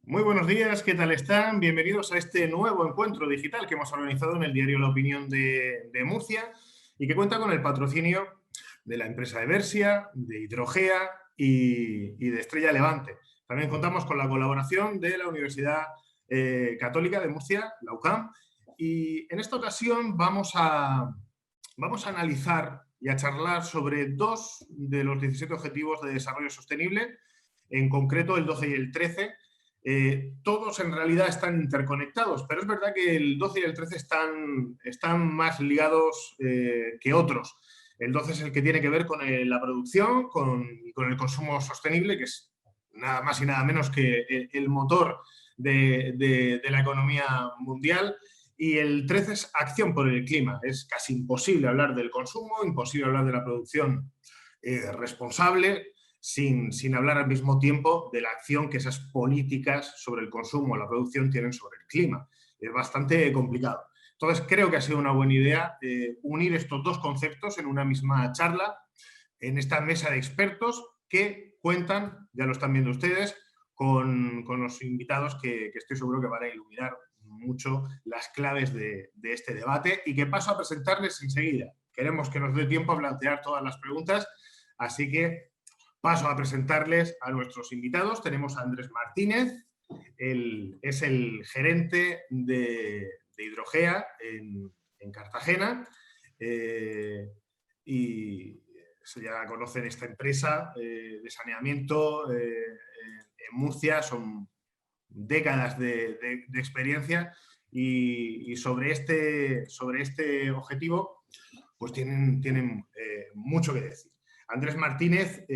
Muy buenos días, ¿qué tal están? Bienvenidos a este nuevo encuentro digital que hemos organizado en el diario La Opinión de Murcia y que cuenta con el patrocinio de la empresa Eversia, de Hidrogea y de Estrella Levante. También contamos con la colaboración de la Universidad Católica de Murcia, la UCAM, y en esta ocasión vamos a analizar y a charlar sobre dos de los 17 Objetivos de Desarrollo Sostenible, en concreto el 12 y el 13. Todos en realidad están interconectados, pero es verdad que el 12 y el 13 están más ligados que otros. El 12 es el que tiene que ver con la producción, con el consumo sostenible, que es nada más y nada menos que el motor de la economía mundial. Y el 13 es acción por el clima. Es casi imposible hablar del consumo, imposible hablar de la producción responsable, sin hablar al mismo tiempo de la acción que esas políticas sobre el consumo o la producción tienen sobre el clima. Es bastante complicado. Entonces, creo que ha sido una buena idea unir estos dos conceptos en una misma charla, en esta mesa de expertos que cuentan, ya lo están viendo ustedes, con los invitados que estoy seguro que van a iluminar mucho las claves de este debate y que paso a presentarles enseguida. Queremos que nos dé tiempo a plantear todas las preguntas, así que paso a presentarles a nuestros invitados. Tenemos a Andrés Martínez, es el gerente de Hidrogea en Cartagena y ya conocen esta empresa de saneamiento en Murcia, son décadas de experiencia y sobre este objetivo pues tienen mucho que decir. Andrés Martínez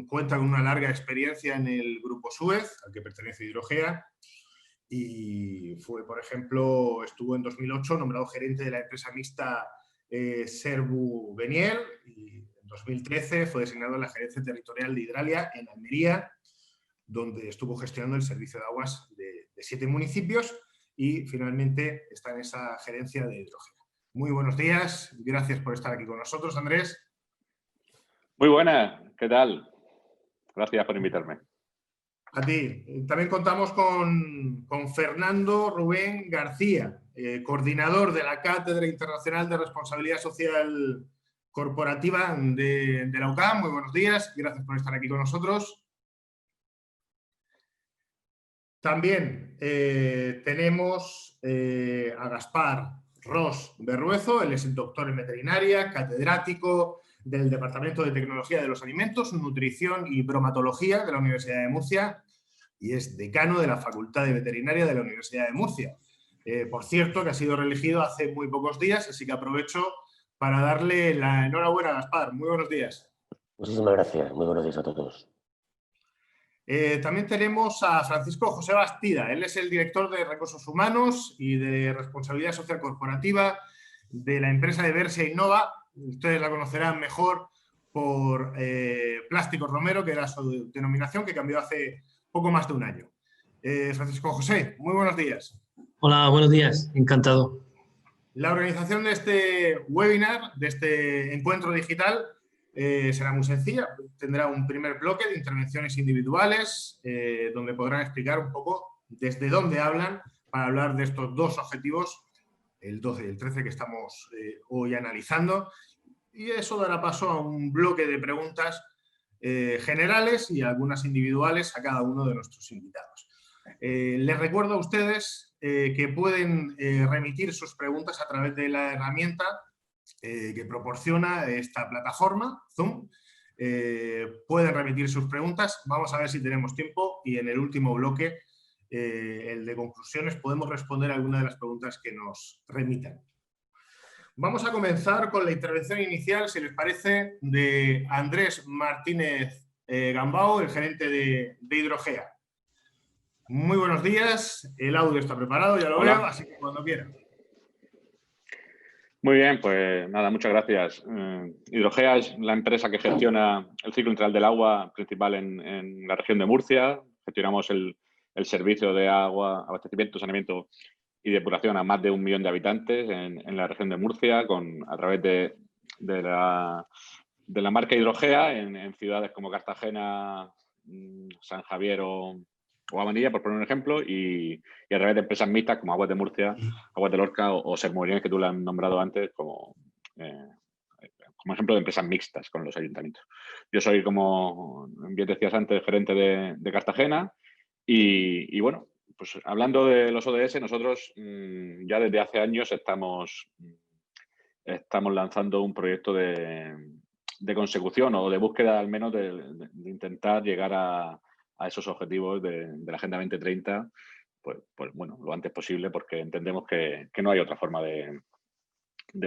cuenta con una larga experiencia en el Grupo Suez, al que pertenece Hidrogea, y fue, por ejemplo, estuvo en 2008 nombrado gerente de la empresa mixta Serbu Beniel, y en 2013 fue designado en la gerencia territorial de Hidralia en Almería, donde estuvo gestionando el servicio de aguas de 7 municipios y finalmente está en esa gerencia de Hidrogea. Muy buenos días, gracias por estar aquí con nosotros, Andrés. Muy buenas, ¿qué tal? Gracias por invitarme. A ti. También contamos con Fernando Rubén García, coordinador de la Cátedra Internacional de Responsabilidad Social Corporativa de la UCAM. Muy buenos días, gracias por estar aquí con nosotros. También tenemos a Gaspar Ros Berruezo, él es el doctor en veterinaria, catedrático del Departamento de Tecnología de los Alimentos, Nutrición y Bromatología de la Universidad de Murcia y es decano de la Facultad de Veterinaria de la Universidad de Murcia. Por cierto, que ha sido reelegido hace muy pocos días, así que aprovecho para darle la enhorabuena a Gaspar. Muy buenos días. Muchísimas gracias. Muy buenos días a todos. También tenemos a Francisco José Bastida. Él es el director de Recursos Humanos y de Responsabilidad Social Corporativa de la empresa Eversia Innova. Ustedes la conocerán mejor por Plásticos Romero, que era su denominación, que cambió hace poco más de un año. Francisco José, muy buenos días. Hola, buenos días. Encantado. La organización de este webinar, de este encuentro digital, será muy sencilla. Tendrá un primer bloque de intervenciones individuales donde podrán explicar un poco desde dónde hablan para hablar de estos dos objetivos, el 12 y el 13 que estamos hoy analizando, y eso dará paso a un bloque de preguntas generales y algunas individuales a cada uno de nuestros invitados. Les recuerdo a ustedes que pueden remitir sus preguntas a través de la herramienta que proporciona esta plataforma, Zoom. Pueden remitir sus preguntas, vamos a ver si tenemos tiempo y en el último bloque, el de conclusiones, podemos responder a algunas de las preguntas que nos remitan. Vamos a comenzar con la intervención inicial, si les parece, de Andrés Martínez Gambao, el gerente de Hidrogea. Muy buenos días, el audio está preparado, ya lo veo, así que cuando quieran. Muy bien, pues nada, muchas gracias. Hidrogea es la empresa que gestiona el ciclo integral del agua principal en la región de Murcia. Gestionamos el servicio de agua, abastecimiento, saneamiento y depuración a más de 1 millón de habitantes en la región de Murcia a través de la marca Hidrogea en ciudades como Cartagena, San Javier o Amanilla, por poner un ejemplo, y a través de empresas mixtas como Aguas de Murcia, Aguas de Lorca o Sermorines, que tú la has nombrado antes, como ejemplo de empresas mixtas con los ayuntamientos. Yo soy, como bien decías antes, gerente de Cartagena y bueno, pues hablando de los ODS, nosotros ya desde hace años estamos lanzando un proyecto de consecución o de búsqueda al menos de intentar llegar a esos objetivos de la Agenda 2030, pues bueno, lo antes posible, porque entendemos que no hay otra forma de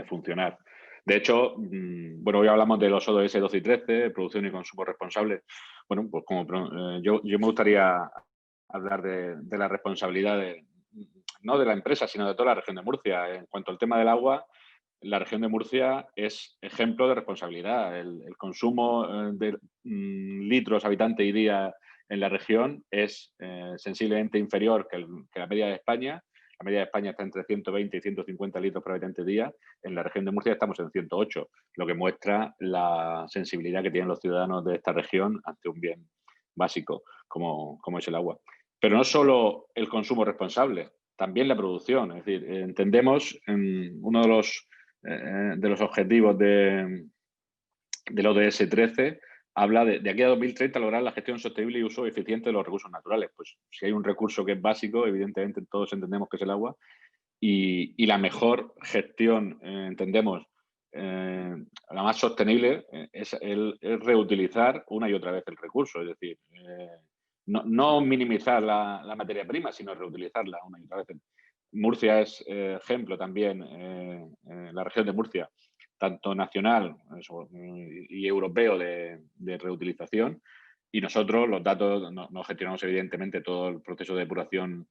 funcionar. De hecho, bueno, hoy hablamos de los ODS 12 y 13, producción y consumo responsable. Bueno, pues yo me gustaría hablar de la responsabilidad no de la empresa, sino de toda la región de Murcia. En cuanto al tema del agua, la región de Murcia es ejemplo de responsabilidad. El consumo de litros habitante y día en la región es sensiblemente inferior que la media de España. La media de España está entre 120 y 150 litros por habitante día. En la región de Murcia estamos en 108, lo que muestra la sensibilidad que tienen los ciudadanos de esta región ante un bien básico como es el agua. Pero no solo el consumo responsable, también la producción. Es decir, entendemos uno de los objetivos del ODS 13 habla de aquí a 2030 lograr la gestión sostenible y uso eficiente de los recursos naturales. Pues si hay un recurso que es básico, evidentemente todos entendemos que es el agua, y la mejor gestión, entendemos, la más sostenible, es reutilizar una y otra vez el recurso. Es decir, no minimizar la materia prima, sino reutilizarla una y otra vez. Murcia es ejemplo también, la región de Murcia, tanto nacional y europeo de reutilización, y nosotros los datos no gestionamos evidentemente todo el proceso de depuración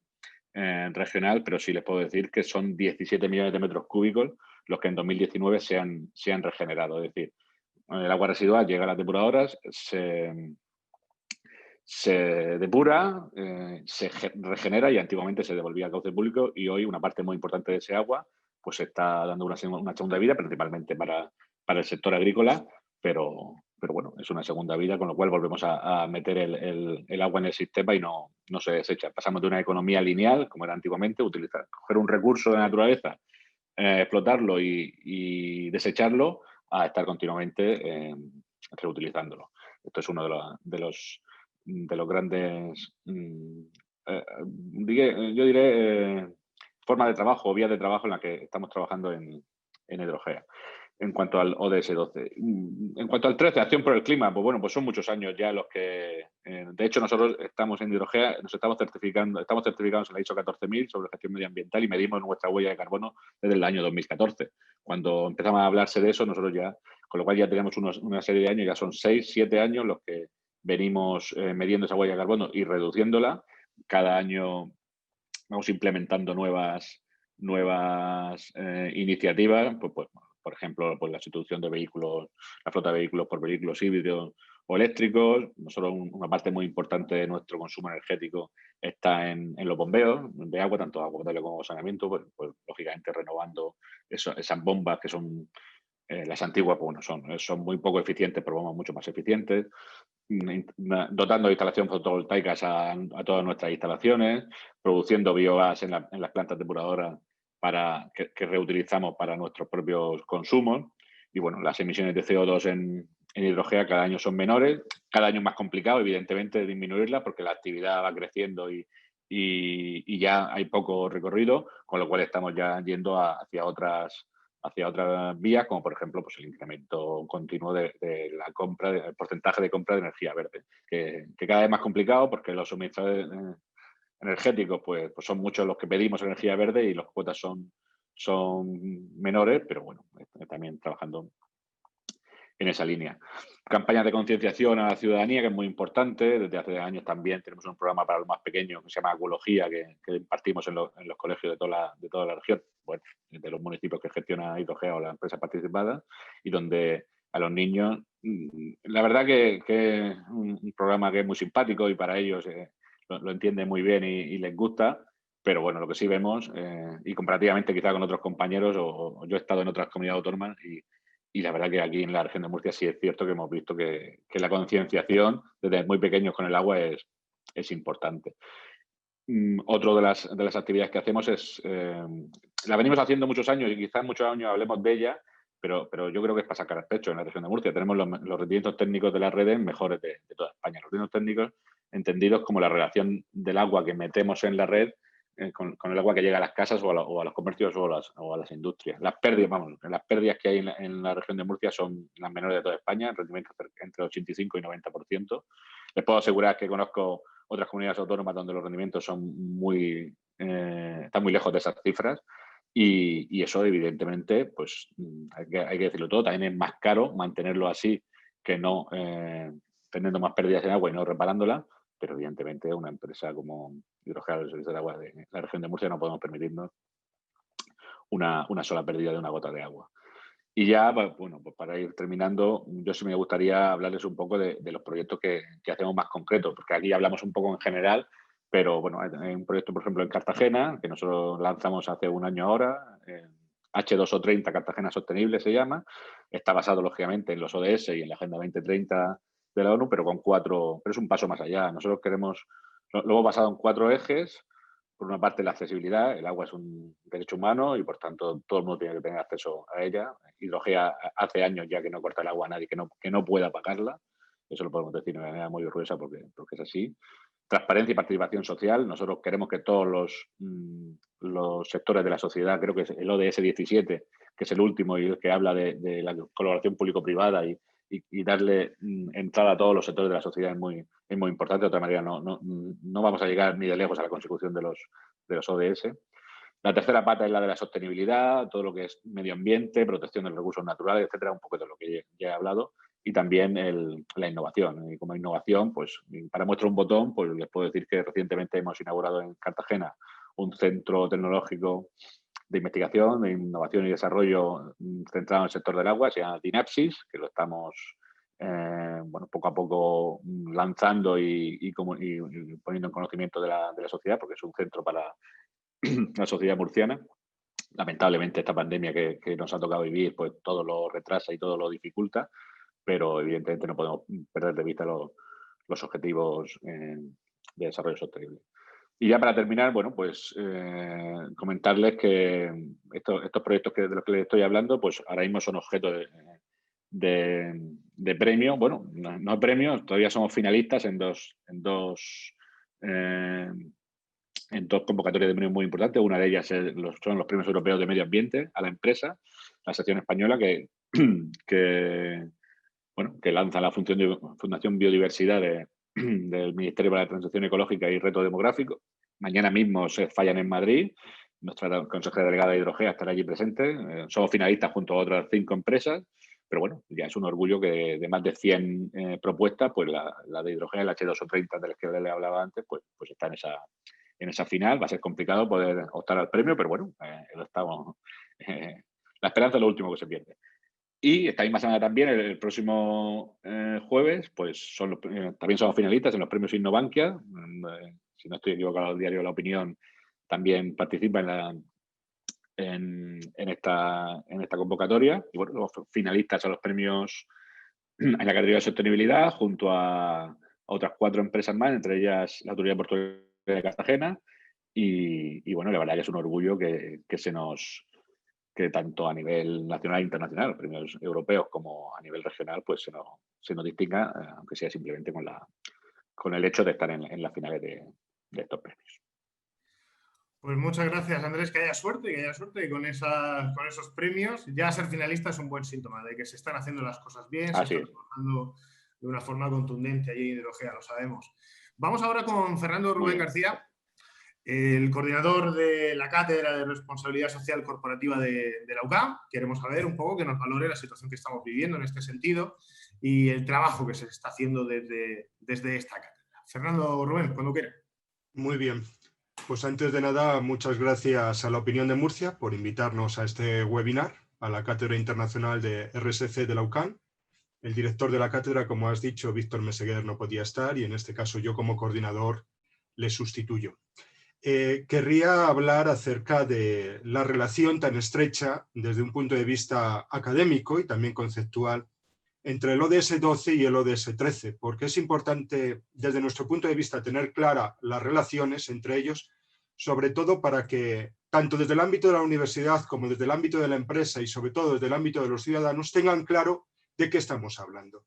regional, pero sí les puedo decir que son 17 millones de metros cúbicos los que en 2019 se han regenerado. Es decir, el agua residual llega a las depuradoras, se depura, se regenera y antiguamente se devolvía al cauce público, y hoy una parte muy importante de ese agua pues está dando una segunda vida, principalmente para el sector agrícola, pero bueno, es una segunda vida, con lo cual volvemos a meter el agua en el sistema y no se desecha. Pasamos de una economía lineal, como era antiguamente, coger un recurso de la naturaleza, explotarlo y desecharlo, a estar continuamente reutilizándolo. Esto es uno de los grandes, yo diré, formas de trabajo o vías de trabajo en la que estamos trabajando en Hidrogea. En cuanto al ODS 12. En cuanto al 13, acción por el clima, pues bueno, pues son muchos años ya los que... de hecho, nosotros estamos en Hidrogea, nos estamos certificados en la ISO 14000 sobre gestión medioambiental y medimos nuestra huella de carbono desde el año 2014. Cuando empezamos a hablarse de eso, nosotros ya, con lo cual ya tenemos una serie de años, ya son 6, 7 años los que venimos midiendo esa huella de carbono y reduciéndola. Cada año vamos implementando nuevas iniciativas, pues, por ejemplo, pues la sustitución de vehículos, la flota de vehículos por vehículos híbridos o eléctricos. Nosotros, una parte muy importante de nuestro consumo energético está en los bombeos de agua, tanto agua potable como saneamiento, pues lógicamente renovando esas bombas que son las antiguas, pues bueno, son muy poco eficientes, pero vamos mucho más eficientes. Dotando de instalaciones fotovoltaicas a todas nuestras instalaciones, produciendo biogás en las plantas depuradoras que reutilizamos para nuestros propios consumos. Y bueno, las emisiones de CO2 en Hidrogea cada año son menores, cada año es más complicado, evidentemente, disminuirla, porque la actividad va creciendo y ya hay poco recorrido, con lo cual estamos ya yendo hacia otras vías, como por ejemplo pues el incremento continuo de la compra, del porcentaje de compra de energía verde, que cada vez es más complicado porque los suministradores energéticos pues son muchos los que pedimos energía verde y las cuotas son menores, pero bueno, también trabajando en esa línea. Campañas de concienciación a la ciudadanía, que es muy importante. Desde hace años también tenemos un programa para los más pequeños que se llama Ecología, que impartimos en los colegios de toda la región, bueno, de los municipios que gestiona Hidrogea o las empresas participadas, y donde a los niños, la verdad que es un programa que es muy simpático y para ellos lo entienden muy bien y les gusta. Pero bueno, lo que sí vemos, y comparativamente quizá con otros compañeros, o yo he estado en otras comunidades autónomas Y la verdad que aquí en la región de Murcia sí es cierto que hemos visto que la concienciación desde muy pequeños con el agua es importante. Otro de las actividades que hacemos es, la venimos haciendo muchos años y quizás muchos años hablemos de ella, pero yo creo que es para sacar el pecho en la región de Murcia. Tenemos los rendimientos técnicos de las redes mejores de toda España. Los rendimientos técnicos entendidos como la relación del agua que metemos en la red con el agua que llega a las casas o a los comercios o a las industrias. Las pérdidas que hay en la región de Murcia son las menores de toda España, rendimientos entre 85 y 90%. Les puedo asegurar que conozco otras comunidades autónomas donde los rendimientos son están muy lejos de esas cifras y eso evidentemente, pues hay que decirlo todo, también es más caro mantenerlo así que no teniendo más pérdidas en agua y no reparándola, pero evidentemente una empresa como Hidrogea del Servicio de Agua de la región de Murcia no podemos permitirnos una sola pérdida de una gota de agua. Y ya, bueno, pues para ir terminando, yo sí me gustaría hablarles un poco de los proyectos que hacemos más concretos, porque aquí hablamos un poco en general, pero bueno, hay un proyecto, por ejemplo, en Cartagena, que nosotros lanzamos hace un año ahora, H2O30 Cartagena Sostenible se llama, está basado lógicamente en los ODS y en la Agenda 2030 de la ONU, pero pero es un paso más allá. Nosotros lo hemos basado en 4 ejes. Por una parte, la accesibilidad. El agua es un derecho humano y, por tanto, todo el mundo tiene que tener acceso a ella. Hidrogea hace años ya que no corta el agua a nadie que no pueda pagarla. Eso lo podemos decir de manera muy orgullosa porque es así. Transparencia y participación social. Nosotros queremos que todos los sectores de la sociedad, creo que es el ODS 17, que es el último y el que habla de la colaboración público-privada y darle entrada a todos los sectores de la sociedad es muy importante. De otra manera, no vamos a llegar ni de lejos a la consecución de los ODS. La tercera pata es la de la sostenibilidad, todo lo que es medio ambiente, protección de los recursos naturales, etcétera, un poco de lo que ya he hablado. Y también la innovación. Y como innovación, pues para muestra un botón, pues les puedo decir que recientemente hemos inaugurado en Cartagena un centro tecnológico de investigación, de innovación y desarrollo centrado en el sector del agua, se llama DINAPSIS, que lo estamos poco a poco lanzando y poniendo en conocimiento de la sociedad, porque es un centro para la sociedad murciana. Lamentablemente esta pandemia que nos ha tocado vivir, pues todo lo retrasa y todo lo dificulta, pero evidentemente no podemos perder de vista los objetivos de desarrollo sostenible. Y ya para terminar, bueno, pues comentarles que estos proyectos de los que les estoy hablando, pues ahora mismo son objeto de premio. Bueno, no premios, todavía somos finalistas en dos convocatorias de premios muy importantes. Una de ellas son los premios europeos de medio ambiente a la empresa, la sección española que lanza la Fundación Biodiversidad del Ministerio para la Transición Ecológica y Reto Demográfico. Mañana mismo se fallan en Madrid. Nuestra consejera delegada de Hidrogea estará allí presente. Somos finalistas junto a otras 5 empresas. Pero bueno, ya es un orgullo que de más de 100 propuestas, pues la de Hidrogea, el H2O30 de las que le hablaba antes, pues está en esa final. Va a ser complicado poder optar al premio, pero bueno, la esperanza es lo último que se pierde. Y esta misma semana también, el próximo jueves, pues también somos finalistas en los premios Innovankia. Si no estoy equivocado, el diario La Opinión también participa en esta convocatoria. Y bueno, los finalistas a los premios en la categoría de sostenibilidad, junto a otras 4 empresas más, entre ellas la Autoridad Portuaria de Cartagena. Y bueno, la verdad que es un orgullo que tanto a nivel nacional e internacional, premios europeos, como a nivel regional, pues se nos distinga, aunque sea simplemente con el hecho de estar en las finales de estos premios. Pues muchas gracias, Andrés, que haya suerte y con esos premios. Ya ser finalista es un buen síntoma de que se están haciendo las cosas bien, se están trabajando de una forma contundente allí en Hidrogea, lo sabemos. Vamos ahora con Fernando Rubén García, el coordinador de la Cátedra de Responsabilidad Social Corporativa de la UCAM. Queremos saber un poco que nos valore la situación que estamos viviendo en este sentido y el trabajo que se está haciendo desde esta cátedra. Fernando Rubén, cuando quiera. Muy bien. Pues antes de nada, muchas gracias a La Opinión de Murcia por invitarnos a este webinar, a la Cátedra Internacional de RSC de la UCAM. El director de la cátedra, como has dicho, Víctor Meseguer, no podía estar y en este caso yo como coordinador le sustituyo. querría hablar acerca de la relación tan estrecha desde un punto de vista académico y también conceptual entre el ODS 12 y el ODS 13, porque es importante desde nuestro punto de vista tener claras las relaciones entre ellos, sobre todo para que tanto desde el ámbito de la universidad como desde el ámbito de la empresa y sobre todo desde el ámbito de los ciudadanos tengan claro de qué estamos hablando.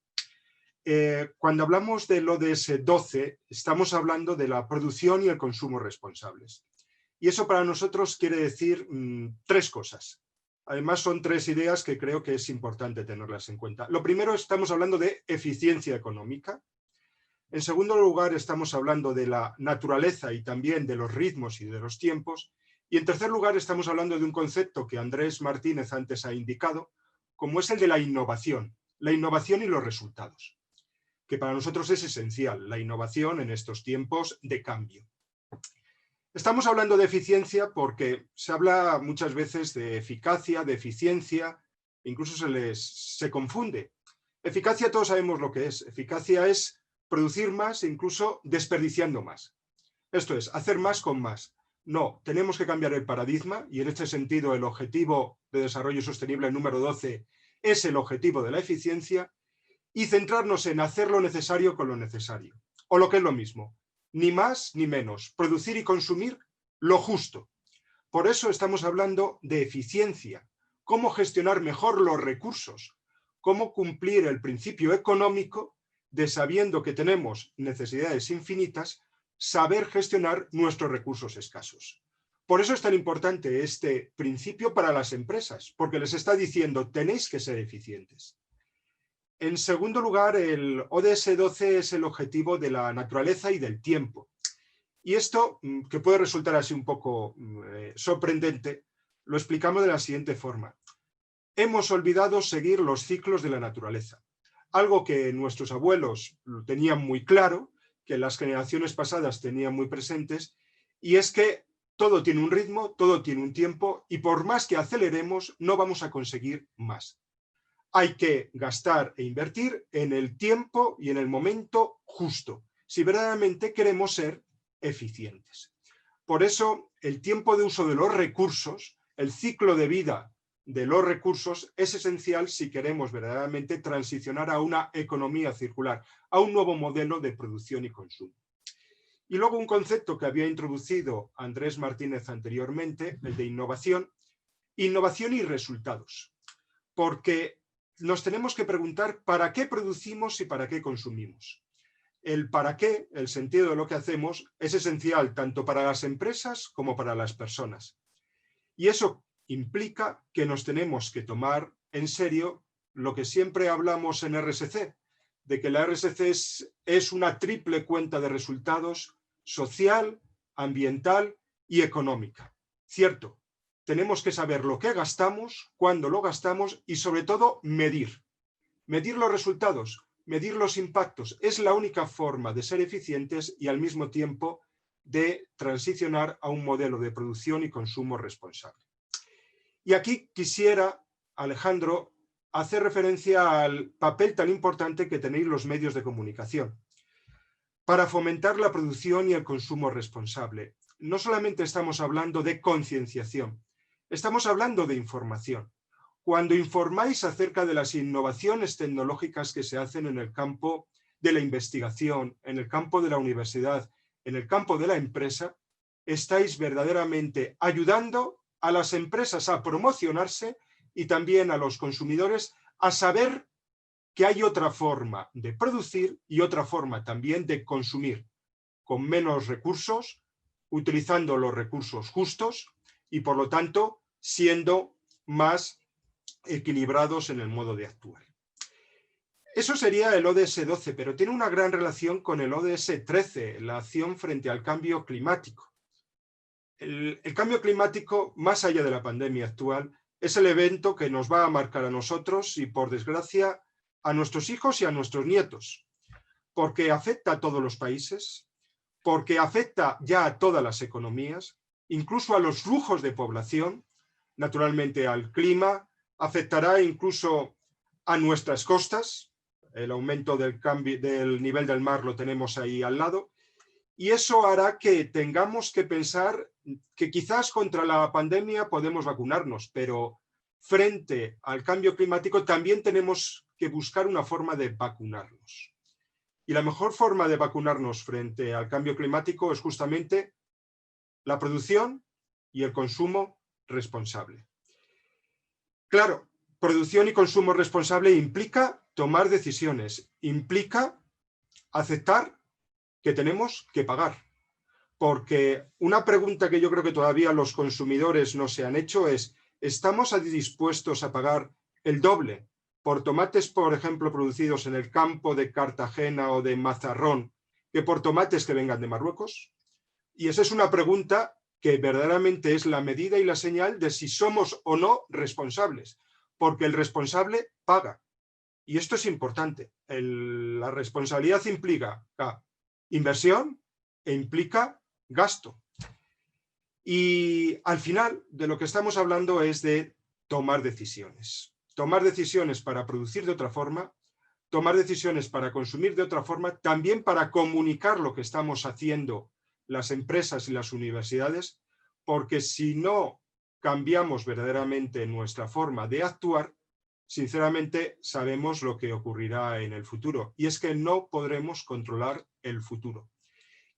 Cuando hablamos del ODS 12 estamos hablando de la producción y el consumo responsables. Y eso para nosotros quiere decir tres cosas. Además, son tres ideas que creo que es importante tenerlas en cuenta. Lo primero, estamos hablando de eficiencia económica. En segundo lugar, estamos hablando de la naturaleza y también de los ritmos y de los tiempos. Y en tercer lugar, estamos hablando de un concepto que Andrés Martínez antes ha indicado, como es el de la innovación y los resultados, que para nosotros es esencial, la innovación en estos tiempos de cambio. Estamos hablando de eficiencia porque se habla muchas veces de eficacia, de eficiencia, incluso se confunde. Eficacia todos sabemos lo que es. Eficacia es producir más, incluso desperdiciando más. Esto es, hacer más con más. No, tenemos que cambiar el paradigma y en este sentido el objetivo de desarrollo sostenible número 12 es el objetivo de la eficiencia y centrarnos en hacer lo necesario con lo necesario. O lo que es lo mismo. Ni más ni menos, producir y consumir lo justo. Por eso estamos hablando de eficiencia, cómo gestionar mejor los recursos, cómo cumplir el principio económico de sabiendo que tenemos necesidades infinitas, saber gestionar nuestros recursos escasos. Por eso es tan importante este principio para las empresas, porque les está diciendo tenéis que ser eficientes. En segundo lugar, el ODS 12 es el objetivo de la naturaleza y del tiempo. Y esto, que puede resultar así un poco sorprendente, lo explicamos de la siguiente forma. Hemos olvidado seguir los ciclos de la naturaleza, algo que nuestros abuelos tenían muy claro, que las generaciones pasadas tenían muy presentes, y es que todo tiene un ritmo, todo tiene un tiempo, y por más que aceleremos, no vamos a conseguir más. Hay que gastar e invertir en el tiempo y en el momento justo, si verdaderamente queremos ser eficientes. Por eso, el tiempo de uso de los recursos, el ciclo de vida de los recursos es esencial si queremos verdaderamente transicionar a una economía circular, a un nuevo modelo de producción y consumo. Y luego un concepto que había introducido Andrés Martínez anteriormente, el de innovación y resultados. Porque nos tenemos que preguntar para qué producimos y para qué consumimos. El para qué, el sentido de lo que hacemos, es esencial tanto para las empresas como para las personas. Y eso implica que nos tenemos que tomar en serio lo que siempre hablamos en RSC, de que la RSC es una triple cuenta de resultados social, ambiental y económica. Cierto. Tenemos que saber lo que gastamos, cuándo lo gastamos y sobre todo medir. Medir los resultados, medir los impactos. Es la única forma de ser eficientes y al mismo tiempo de transicionar a un modelo de producción y consumo responsable. Y aquí quisiera, Alejandro, hacer referencia al papel tan importante que tenéis los medios de comunicación para fomentar la producción y el consumo responsable. No solamente estamos hablando de concienciación, estamos hablando de información. Cuando informáis acerca de las innovaciones tecnológicas que se hacen en el campo de la investigación, en el campo de la universidad, en el campo de la empresa, estáis verdaderamente ayudando a las empresas a promocionarse y también a los consumidores a saber que hay otra forma de producir y otra forma también de consumir, con menos recursos, utilizando los recursos justos y por lo tanto siendo más equilibrados en el modo de actuar. Eso sería el ODS 12, pero tiene una gran relación con el ODS 13, la acción frente al cambio climático. El cambio climático, más allá de la pandemia actual, es el evento que nos va a marcar a nosotros y, por desgracia, a nuestros hijos y a nuestros nietos, porque afecta a todos los países, porque afecta ya a todas las economías, incluso a los flujos de población, naturalmente al clima, afectará incluso a nuestras costas, el aumento del nivel del mar lo tenemos ahí al lado, Y eso hará que tengamos que pensar que quizás contra la pandemia podemos vacunarnos, pero frente al cambio climático también tenemos que buscar una forma de vacunarnos. Y la mejor forma de vacunarnos frente al cambio climático es justamente la producción y el consumo responsable. Claro, producción y consumo responsable implica tomar decisiones, implica aceptar que tenemos que pagar. Porque una pregunta que yo creo que todavía los consumidores no se han hecho es, ¿estamos dispuestos a pagar el doble por tomates, por ejemplo, producidos en el campo de Cartagena o de Mazarrón, que por tomates que vengan de Marruecos? Y esa es una pregunta que verdaderamente es la medida y la señal de si somos o no responsables, porque el responsable paga. Y esto es importante. La responsabilidad implica inversión e implica gasto. Y al final de lo que estamos hablando es de tomar decisiones. Tomar decisiones para producir de otra forma, tomar decisiones para consumir de otra forma, también para comunicar lo que estamos haciendo las empresas y las universidades, porque si no cambiamos verdaderamente nuestra forma de actuar, sinceramente sabemos lo que ocurrirá en el futuro, y es que no podremos controlar el futuro.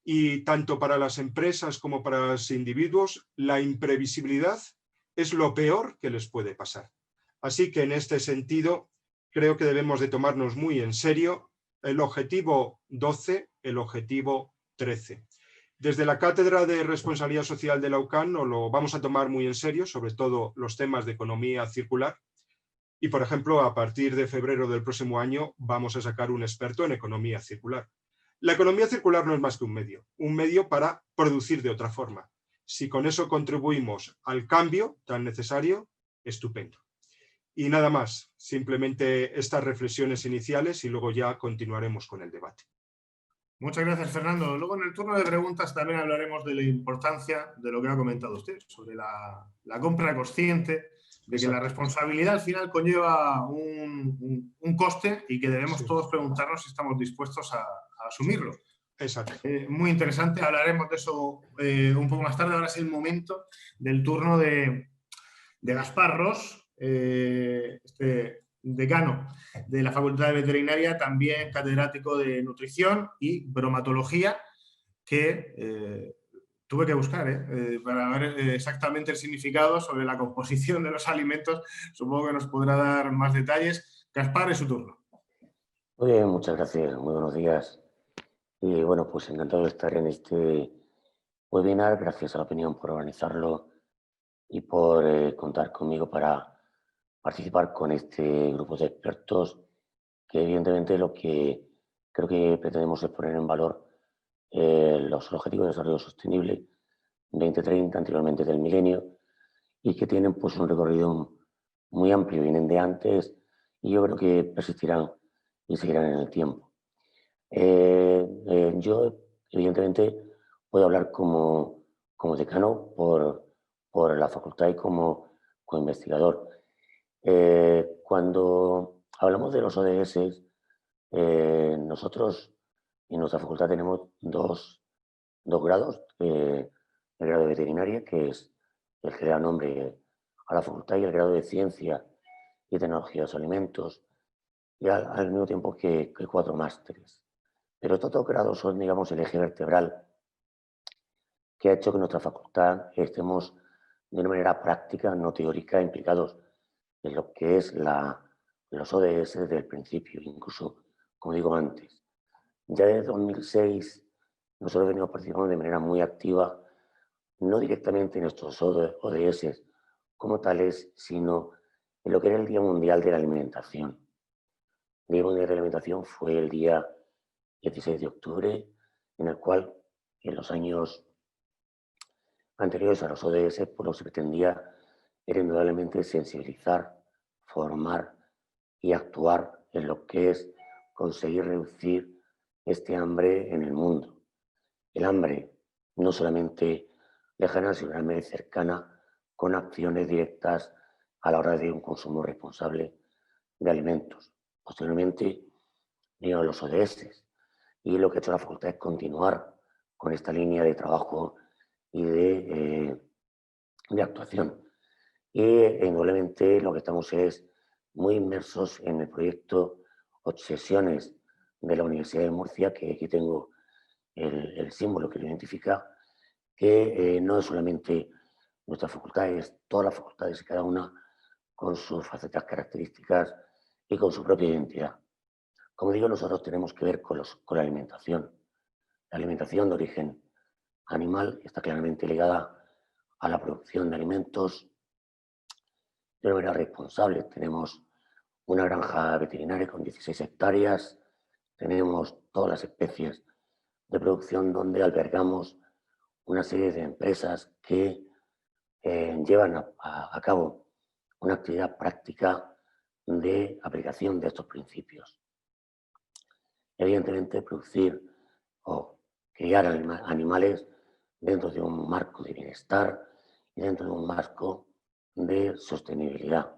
Y tanto para las empresas como para los individuos, la imprevisibilidad es lo peor que les puede pasar. Así que en este sentido, creo que debemos de tomarnos muy en serio el objetivo 12, el objetivo 13. Desde la Cátedra de Responsabilidad Social de la UCAN nos lo vamos a tomar muy en serio, sobre todo los temas de economía circular. Y, por ejemplo, a partir de febrero del próximo año vamos a sacar un experto en economía circular. La economía circular no es más que un medio para producir de otra forma. Si con eso contribuimos al cambio tan necesario, estupendo. Y nada más, simplemente estas reflexiones iniciales y luego ya continuaremos con el debate. Muchas gracias, Fernando. Luego en el turno de preguntas también hablaremos de la importancia de lo que ha comentado usted, sobre la compra consciente, de que la responsabilidad al final conlleva un coste y que debemos todos preguntarnos si estamos dispuestos a asumirlo. Exacto. Muy interesante, hablaremos de eso un poco más tarde. Ahora es el momento del turno de Gaspar Ros, decano de la Facultad de Veterinaria, también catedrático de Nutrición y Bromatología, que tuve que buscar para ver exactamente el significado sobre la composición de los alimentos. Supongo que nos podrá dar más detalles. Gaspar, es su turno. Muy bien, muchas gracias. Muy buenos días. Y bueno, pues encantado de estar en este webinar. Gracias a la Opinión por organizarlo y por contar conmigo para participar con este grupo de expertos, que evidentemente lo que creo que pretendemos es poner en valor los Objetivos de Desarrollo Sostenible 2030, anteriormente del milenio, y que tienen pues un recorrido muy amplio, vienen de antes y yo creo que persistirán y seguirán en el tiempo. Yo, evidentemente, voy a hablar como decano por la facultad y como investigador. Cuando hablamos de los ODS, nosotros en nuestra facultad tenemos dos grados. El grado de veterinaria, que es el que da nombre a la facultad, y el grado de ciencia y tecnología de los alimentos, y al mismo tiempo que 4 másteres. Pero estos 2 grados son, digamos, el eje vertebral que ha hecho que nuestra facultad estemos de una manera práctica, no teórica, implicados en lo que es los ODS desde el principio, incluso, como digo antes. Ya desde 2006 nosotros venimos participando de manera muy activa, no directamente en estos ODS como tales, sino en lo que era el Día Mundial de la Alimentación. El Día Mundial de la Alimentación fue el día 16 de octubre, en el cual en los años anteriores a los ODS, pues lo que se pretendía era indudablemente sensibilizar, formar y actuar en lo que es conseguir reducir este hambre en el mundo. El hambre no solamente lejana, sino el hambre cercana, con acciones directas a la hora de un consumo responsable de alimentos. Posteriormente vinieron los ODS, y lo que ha hecho la facultad es continuar con esta línea de trabajo y de actuación. Y indudablemente lo que estamos es muy inmersos en el proyecto Obsesiones de la Universidad de Murcia, que aquí tengo el símbolo que lo identifica, que no es solamente nuestras facultades, todas las facultades y cada una con sus facetas características y con su propia identidad. Como digo, nosotros tenemos que ver con la alimentación. La alimentación de origen animal está claramente ligada a la producción de alimentos de una manera responsable. Tenemos una granja veterinaria con 16 hectáreas, tenemos todas las especies de producción donde albergamos una serie de empresas que llevan a cabo una actividad práctica de aplicación de estos principios. Evidentemente, producir o criar animales dentro de un marco de bienestar y dentro de un marco de sostenibilidad.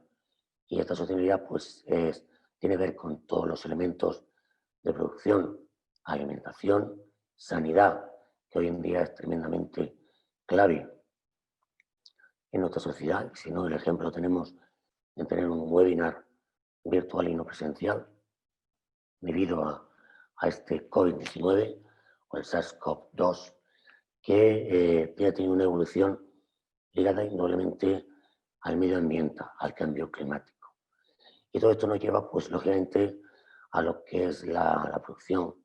Y esta sostenibilidad pues, tiene que ver con todos los elementos de producción, alimentación, sanidad, que hoy en día es tremendamente clave en nuestra sociedad. Si no, el ejemplo lo tenemos en tener un webinar virtual y no presencial debido a este COVID-19 o el SARS-CoV-2, que ha tenido una evolución ligada indudablemente al medio ambiente, al cambio climático. Y todo esto nos lleva, pues, lógicamente, a lo que es la producción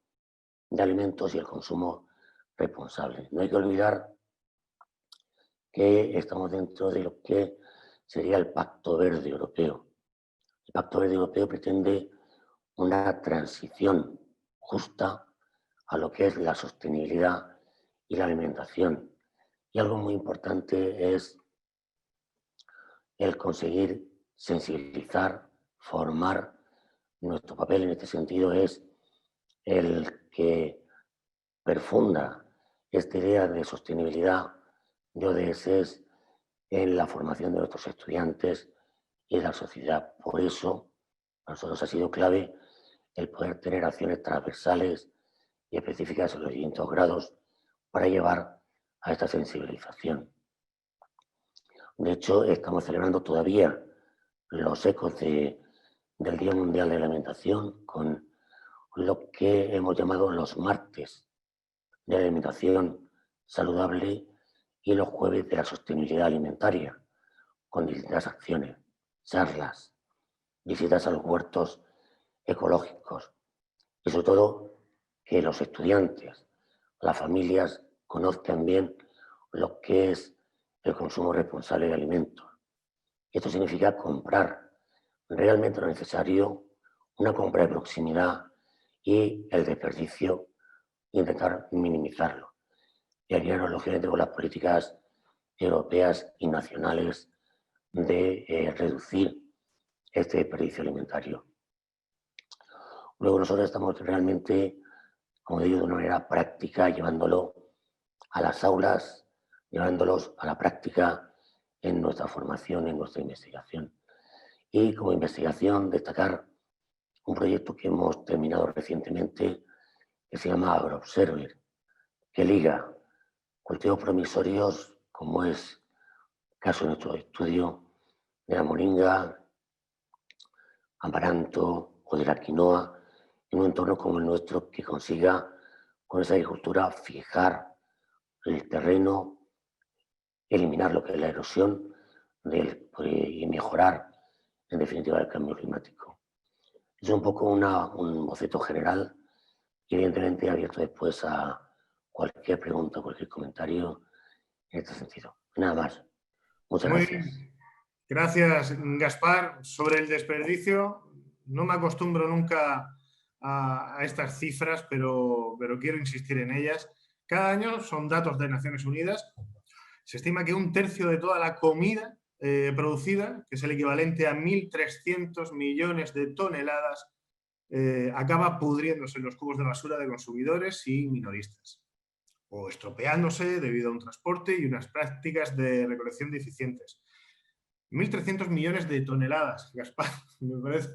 de alimentos y el consumo responsable. No hay que olvidar que estamos dentro de lo que sería el Pacto Verde Europeo. El Pacto Verde Europeo pretende una transición justa a lo que es la sostenibilidad y la alimentación. Y algo muy importante es el conseguir sensibilizar, formar. Nuestro papel en este sentido es el que perfunda esta idea de sostenibilidad de ODS en la formación de nuestros estudiantes y de la sociedad. Por eso, para nosotros ha sido clave el poder tener acciones transversales y específicas en los distintos grados para llevar a esta sensibilización. De hecho, estamos celebrando todavía los ecos del Día Mundial de la Alimentación con lo que hemos llamado los martes de la alimentación saludable y los jueves de la sostenibilidad alimentaria, con distintas acciones, charlas, visitas a los huertos ecológicos y sobre todo que los estudiantes, las familias conozcan bien lo que es el consumo responsable de alimentos. Esto significa comprar realmente lo necesario, una compra de proximidad y el desperdicio, intentar minimizarlo. Y alinearnos lógicamente con las políticas europeas y nacionales de reducir este desperdicio alimentario. Luego nosotros estamos realmente, como digo, de una manera práctica, llevándolo a las aulas, llevándolos a la práctica en nuestra formación, en nuestra investigación. Y como investigación, destacar un proyecto que hemos terminado recientemente que se llama AgroObserver, que liga cultivos promisorios, como es el caso de nuestro estudio de la moringa, amaranto o de la quinoa, en un entorno como el nuestro que consiga con esa agricultura fijar el terreno, eliminar lo que es la erosión y mejorar, en definitiva, el cambio climático. Es un poco un boceto general y evidentemente abierto después a cualquier pregunta, cualquier comentario en este sentido. Nada más. Muchas gracias. Muy bien. Gracias, Gaspar. Sobre el desperdicio, no me acostumbro nunca a estas cifras, pero quiero insistir en ellas. Cada año, son datos de Naciones Unidas, se estima que un tercio de toda la comida producida, que es el equivalente a 1.300 millones de toneladas, acaba pudriéndose en los cubos de basura de consumidores y minoristas, o estropeándose debido a un transporte y unas prácticas de recolección deficientes. 1.300 millones de toneladas, Gaspar. Me parece,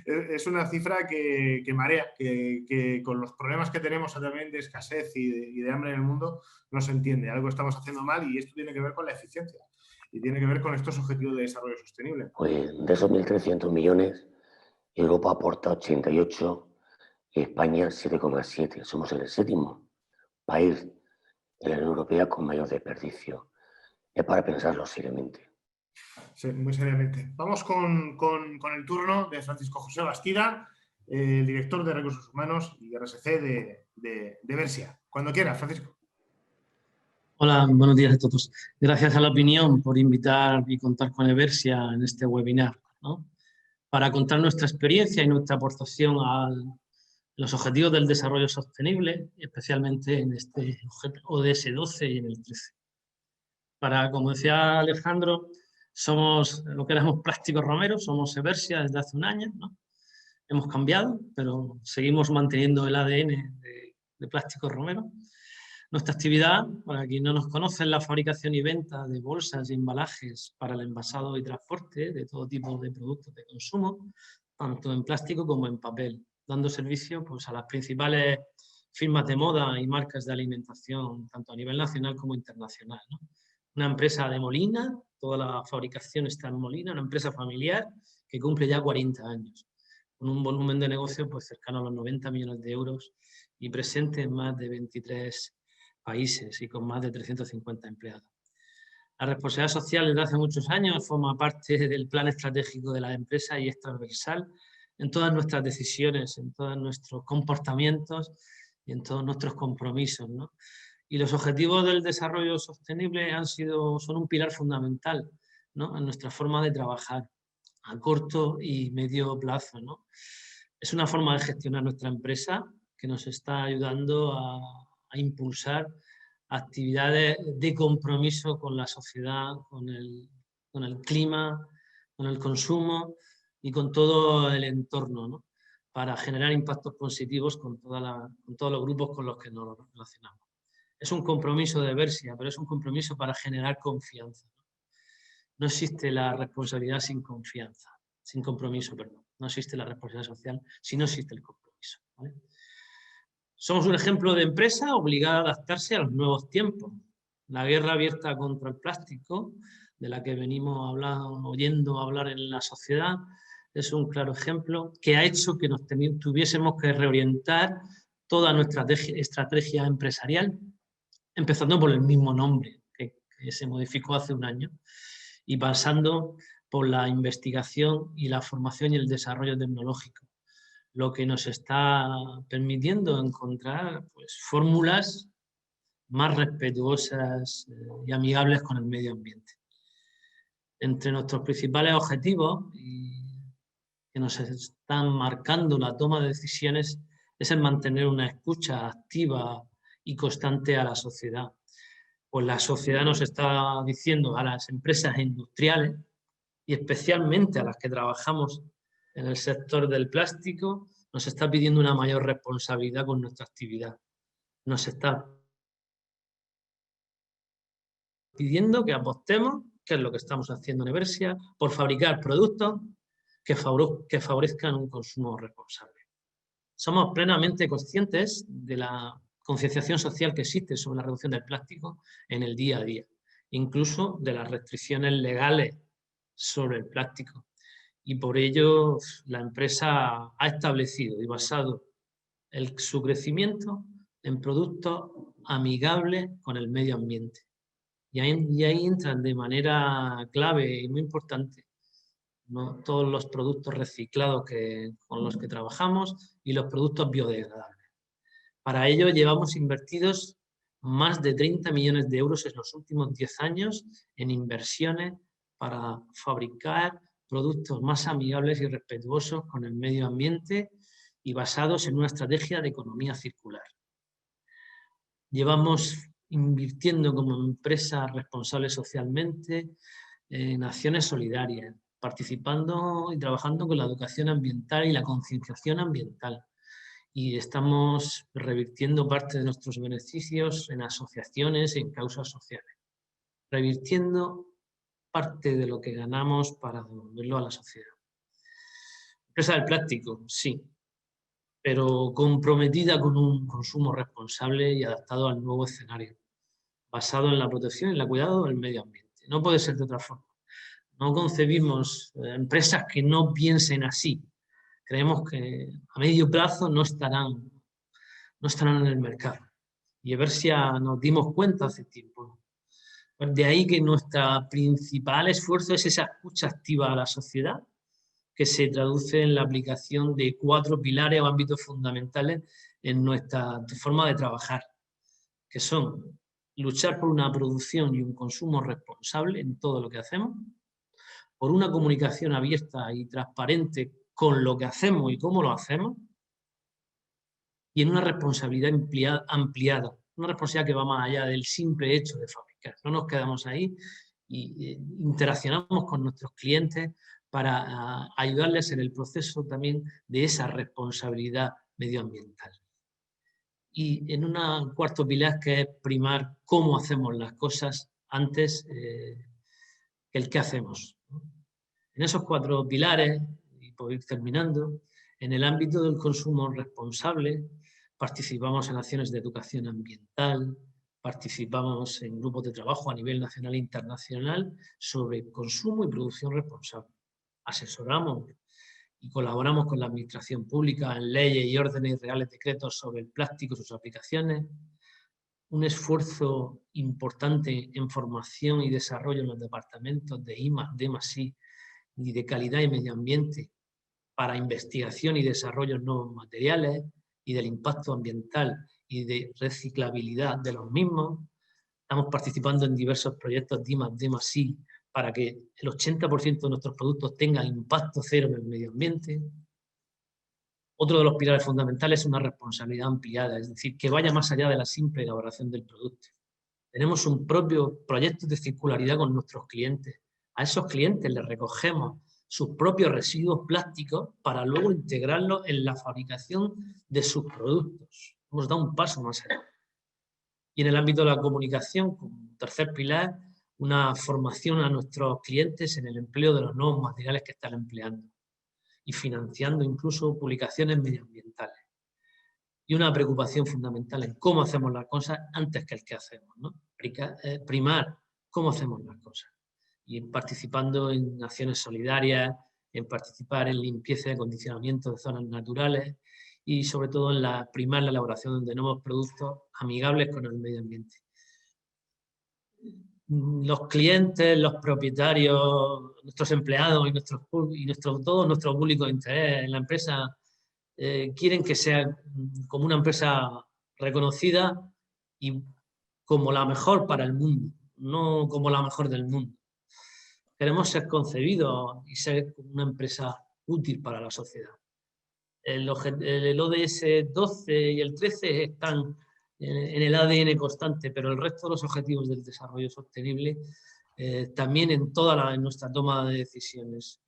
es una cifra que marea, que con los problemas que tenemos también de escasez y de hambre en el mundo no se entiende. Algo estamos haciendo mal y esto tiene que ver con la eficiencia y tiene que ver con estos objetivos de desarrollo sostenible. Pues de esos 1.300 millones, Europa aporta 88 y España 7,7. Somos el 7º país de la Unión Europea con mayor desperdicio. Es para pensarlo seriamente. Sí, muy seriamente. Vamos con el turno de Francisco José Bastida, el director de Recursos Humanos y RSC de Bersia. Cuando quiera, Francisco. Hola, buenos días a todos. Gracias a La Opinión por invitar y contar con Eversia en este webinar, ¿no? Para contar nuestra experiencia y nuestra aportación a los objetivos del desarrollo sostenible, especialmente en este ODS 12 y en el 13. Como decía Alejandro, somos lo que éramos Plásticos Romero, somos Eversia desde hace un año, ¿no? Hemos cambiado, pero seguimos manteniendo el ADN de Plásticos Romero. Nuestra actividad, para quien no nos conoce, es la fabricación y venta de bolsas y embalajes para el envasado y transporte de todo tipo de productos de consumo, tanto en plástico como en papel, dando servicio pues, a las principales firmas de moda y marcas de alimentación, tanto a nivel nacional como internacional, ¿no? Una empresa de Molina, toda la fabricación está en Molina, una empresa familiar que cumple ya 40 años, con un volumen de negocio pues, cercano a los 90 millones de euros y presente en más de 23 países y con más de 350 empleados. La responsabilidad social desde hace muchos años forma parte del plan estratégico de la empresa y es transversal en todas nuestras decisiones, en todos nuestros comportamientos y en todos nuestros compromisos, ¿no? Y los objetivos del desarrollo sostenible son un pilar fundamental, ¿no? En nuestra forma de trabajar a corto y medio plazo, ¿no? Es una forma de gestionar nuestra empresa que nos está ayudando a impulsar actividades de compromiso con la sociedad, con el clima, con el consumo y con todo el entorno, ¿no? Para generar impactos positivos con todos los grupos con los que nos relacionamos. Es un compromiso de Bersia, pero es un compromiso para generar confianza. No existe la responsabilidad sin confianza, sin compromiso, perdón. No existe la responsabilidad social si no existe el compromiso, ¿vale? Somos un ejemplo de empresa obligada a adaptarse a los nuevos tiempos. La guerra abierta contra el plástico, de la que venimos oyendo hablar en la sociedad, es un claro ejemplo que ha hecho que nos tuviésemos que reorientar toda nuestra estrategia empresarial, empezando por el mismo nombre que se modificó hace un año y pasando por la investigación y la formación y el desarrollo tecnológico, lo que nos está permitiendo encontrar pues, fórmulas más respetuosas y amigables con el medio ambiente. Entre nuestros principales objetivos que nos están marcando la toma de decisiones es el mantener una escucha activa y constante a la sociedad. Pues la sociedad nos está diciendo a las empresas industriales y especialmente a las que trabajamos en el sector del plástico, nos está pidiendo una mayor responsabilidad con nuestra actividad. Nos está pidiendo que apostemos, que es lo que estamos haciendo en Eversia, por fabricar productos que favorezcan un consumo responsable. Somos plenamente conscientes de la concienciación social que existe sobre la reducción del plástico en el día a día, incluso de las restricciones legales sobre el plástico. Y por ello la empresa ha establecido y basado su crecimiento en productos amigables con el medio ambiente. Y ahí entran de manera clave y muy importante, ¿no? Todos los productos reciclados con los que trabajamos y los productos biodegradables. Para ello llevamos invertidos más de 30 millones de euros en los últimos 10 años en inversiones para fabricar productos más amigables y respetuosos con el medio ambiente y basados en una estrategia de economía circular. Llevamos invirtiendo como empresa responsable socialmente en acciones solidarias, participando y trabajando con la educación ambiental y la concienciación ambiental. Y estamos revirtiendo parte de nuestros beneficios en asociaciones y en causas sociales. Revirtiendo parte de lo que ganamos para devolverlo a la sociedad. Empresa del plástico, sí, pero comprometida con un consumo responsable y adaptado al nuevo escenario, basado en la protección y el cuidado del medio ambiente. No puede ser de otra forma. No concebimos empresas que no piensen así. Creemos que a medio plazo no estarán en el mercado. Y Eversia nos dimos cuenta hace tiempo. De ahí que nuestro principal esfuerzo es esa escucha activa a la sociedad, que se traduce en la aplicación de 4 pilares o ámbitos fundamentales en nuestra forma de trabajar, que son luchar por una producción y un consumo responsable en todo lo que hacemos, por una comunicación abierta y transparente con lo que hacemos y cómo lo hacemos, y en una responsabilidad ampliada, una responsabilidad que va más allá del simple hecho de fabricar. No nos quedamos ahí y interaccionamos con nuestros clientes para ayudarles en el proceso también de esa responsabilidad medioambiental. Y en un cuarto pilar, que es primar cómo hacemos las cosas antes que el qué hacemos. En esos 4 pilares, y por ir terminando, en el ámbito del consumo responsable, participamos en acciones de educación ambiental, participamos en grupos de trabajo a nivel nacional e internacional sobre consumo y producción responsable. Asesoramos y colaboramos con la administración pública en leyes y órdenes y reales decretos sobre el plástico y sus aplicaciones. Un esfuerzo importante en formación y desarrollo en los departamentos de I+, D+I y de calidad y medio ambiente para investigación y desarrollo de nuevos materiales y del impacto ambiental y de reciclabilidad de los mismos. Estamos participando en diversos proyectos de I+D+I para que el 80% de nuestros productos tengan impacto cero en el medio ambiente. Otro de los pilares fundamentales es una responsabilidad ampliada, es decir, que vaya más allá de la simple elaboración del producto. Tenemos un propio proyecto de circularidad con nuestros clientes. A esos clientes les recogemos sus propios residuos plásticos para luego integrarlos en la fabricación de sus productos. Hemos dado un paso más allá. Y en el ámbito de la comunicación, como tercer pilar, una formación a nuestros clientes en el empleo de los nuevos materiales que están empleando y financiando incluso publicaciones medioambientales. Y una preocupación fundamental en cómo hacemos las cosas antes que el que hacemos, ¿no? Primar cómo hacemos las cosas. Y participando en acciones solidarias, en participar en limpieza y acondicionamiento de zonas naturales y sobre todo en primar la elaboración de nuevos productos amigables con el medio ambiente. Los clientes, los propietarios, nuestros empleados y todo nuestro público de interés en la empresa quieren que sea como una empresa reconocida y como la mejor para el mundo, no como la mejor del mundo. Queremos ser concebidos y ser una empresa útil para la sociedad. El ODS 12 y el 13 están en el ADN constante, pero el resto de los objetivos del desarrollo sostenible también en nuestra toma de decisiones.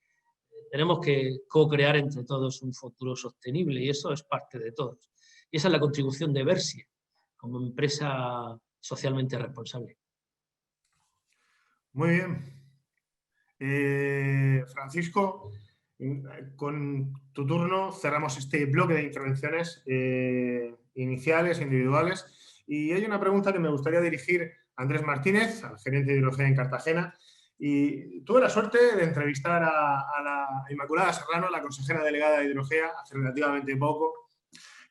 Tenemos que co-crear entre todos un futuro sostenible y eso es parte de todos. Y esa es la contribución de Eversia como empresa socialmente responsable. Muy bien. Francisco, con tu turno cerramos este bloque de intervenciones iniciales, individuales. Y hay una pregunta que me gustaría dirigir a Andrés Martínez, al gerente de hidrogel en Cartagena. Y tuve la suerte de entrevistar a la Inmaculada Serrano, la consejera delegada de Hidrogea, hace relativamente poco.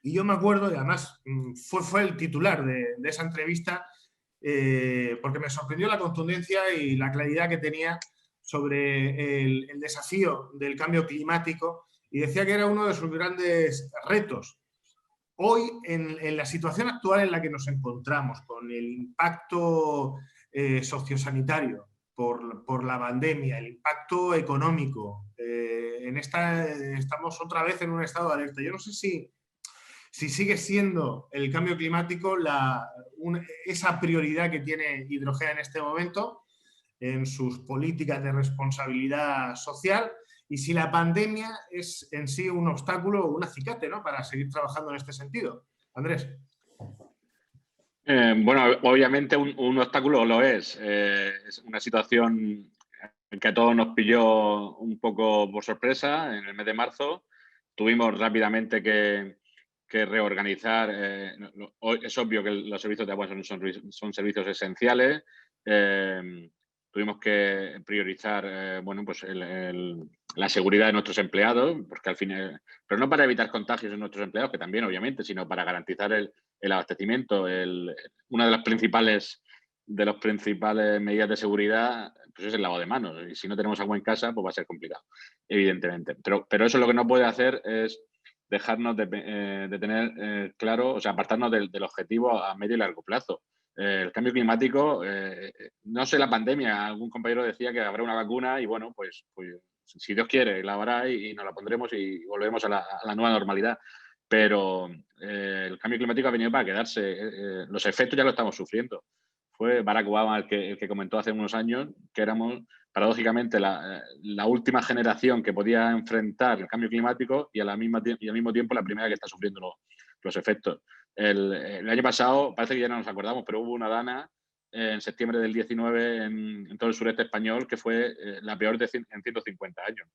Y yo me acuerdo, y además fue el titular de esa entrevista, porque me sorprendió la contundencia y la claridad que tenía sobre el desafío del cambio climático y decía que era uno de sus grandes retos. Hoy, en la situación actual en la que nos encontramos, con el impacto sociosanitario por la pandemia, el impacto económico, estamos otra vez en un estado de alerta. Yo no sé si sigue siendo el cambio climático esa prioridad que tiene Hidrogea en este momento en sus políticas de responsabilidad social y si la pandemia es en sí un obstáculo o un acicate, ¿no?, para seguir trabajando en este sentido. Andrés. Bueno, obviamente un obstáculo lo es. Es una situación que a todos nos pilló un poco por sorpresa en el mes de marzo. Tuvimos rápidamente que reorganizar. Es obvio que los servicios de agua son servicios esenciales. Tuvimos que priorizar bueno, pues la seguridad de nuestros empleados, porque al final, pero no para evitar contagios en nuestros empleados, que también, obviamente, sino para garantizar el abastecimiento. Una de las principales medidas de seguridad pues es el lavado de manos. Y si no tenemos agua en casa, pues va a ser complicado, evidentemente. Pero eso lo que no puede hacer es dejarnos de tener claro, o sea, apartarnos del objetivo a medio y largo plazo. El cambio climático, no sé la pandemia, algún compañero decía que habrá una vacuna y bueno, pues si Dios quiere, la habrá y nos la pondremos y volveremos a la nueva normalidad. Pero el cambio climático ha venido para quedarse. Los efectos ya lo estamos sufriendo. Fue Barack Obama el que comentó hace unos años que éramos, paradójicamente, la última generación que podía enfrentar el cambio climático y al mismo tiempo la primera que está sufriendo los efectos. El año pasado, parece que ya no nos acordamos, pero hubo una dana en septiembre del 19 en todo el sureste español que fue la peor en 150 años.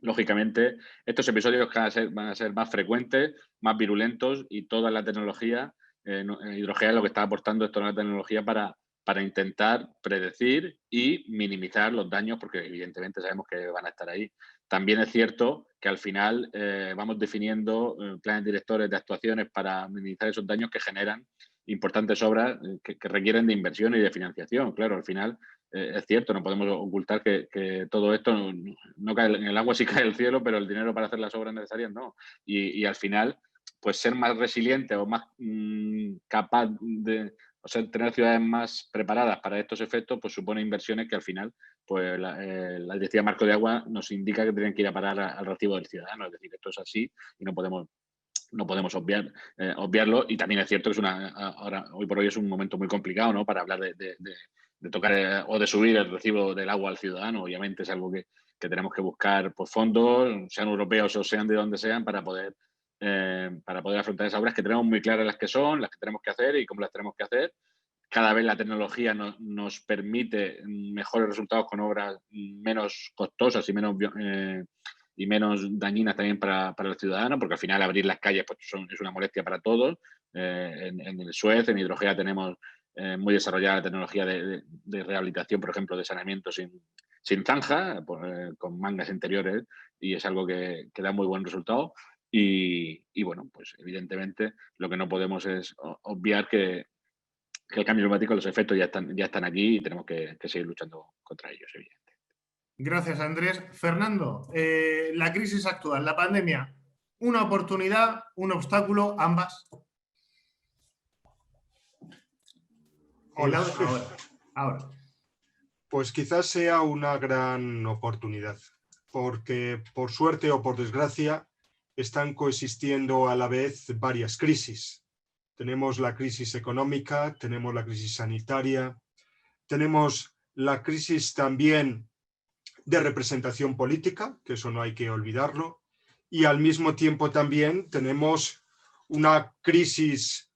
Lógicamente, estos episodios van a ser más frecuentes, más virulentos y toda la tecnología, Hidrogea es lo que está aportando esto a la tecnología para intentar predecir y minimizar los daños, porque evidentemente sabemos que van a estar ahí. También es cierto que al final vamos definiendo planes directores de actuaciones para minimizar esos daños que generan importantes obras que requieren de inversión y de financiación. Claro, al final es cierto, no podemos ocultar que todo esto no cae en el agua, sí cae del cielo, pero el dinero para hacer las obras necesarias no. Y al final, pues ser más resiliente o más capaz de, o sea, tener ciudades más preparadas para estos efectos, pues supone inversiones que al final, pues la Directiva Marco de Agua nos indica que tienen que ir a parar al recibo del ciudadano. Es decir, esto es así y no podemos obviarlo. Y también es cierto que ahora, hoy por hoy es un momento muy complicado, ¿no?, para hablar de tocar o de subir el recibo del agua al ciudadano. Obviamente es algo que tenemos que buscar por fondos, sean europeos o sean de donde sean, para poder afrontar esas obras que tenemos muy claras las que son, las que tenemos que hacer y cómo las tenemos que hacer. Cada vez la tecnología nos permite mejores resultados con obras menos costosas y menos dañinas también para el ciudadano, porque al final abrir las calles pues es una molestia para todos. En el Suez, en Hidrogea, tenemos muy desarrollada la tecnología de rehabilitación, por ejemplo, de saneamiento sin zanja, con mangas interiores, y es algo que da muy buen resultado. Y bueno, pues evidentemente lo que no podemos es obviar que el cambio climático, los efectos ya están aquí y tenemos que seguir luchando contra ellos, evidentemente. Gracias, Andrés. Fernando, la crisis actual, la pandemia, ¿una oportunidad, un obstáculo, ambas? Ahora. Pues quizás sea una gran oportunidad, porque por suerte o por desgracia están coexistiendo a la vez varias crisis. Tenemos la crisis económica, tenemos la crisis sanitaria, tenemos la crisis también de representación política, que eso no hay que olvidarlo, y al mismo tiempo también tenemos una crisis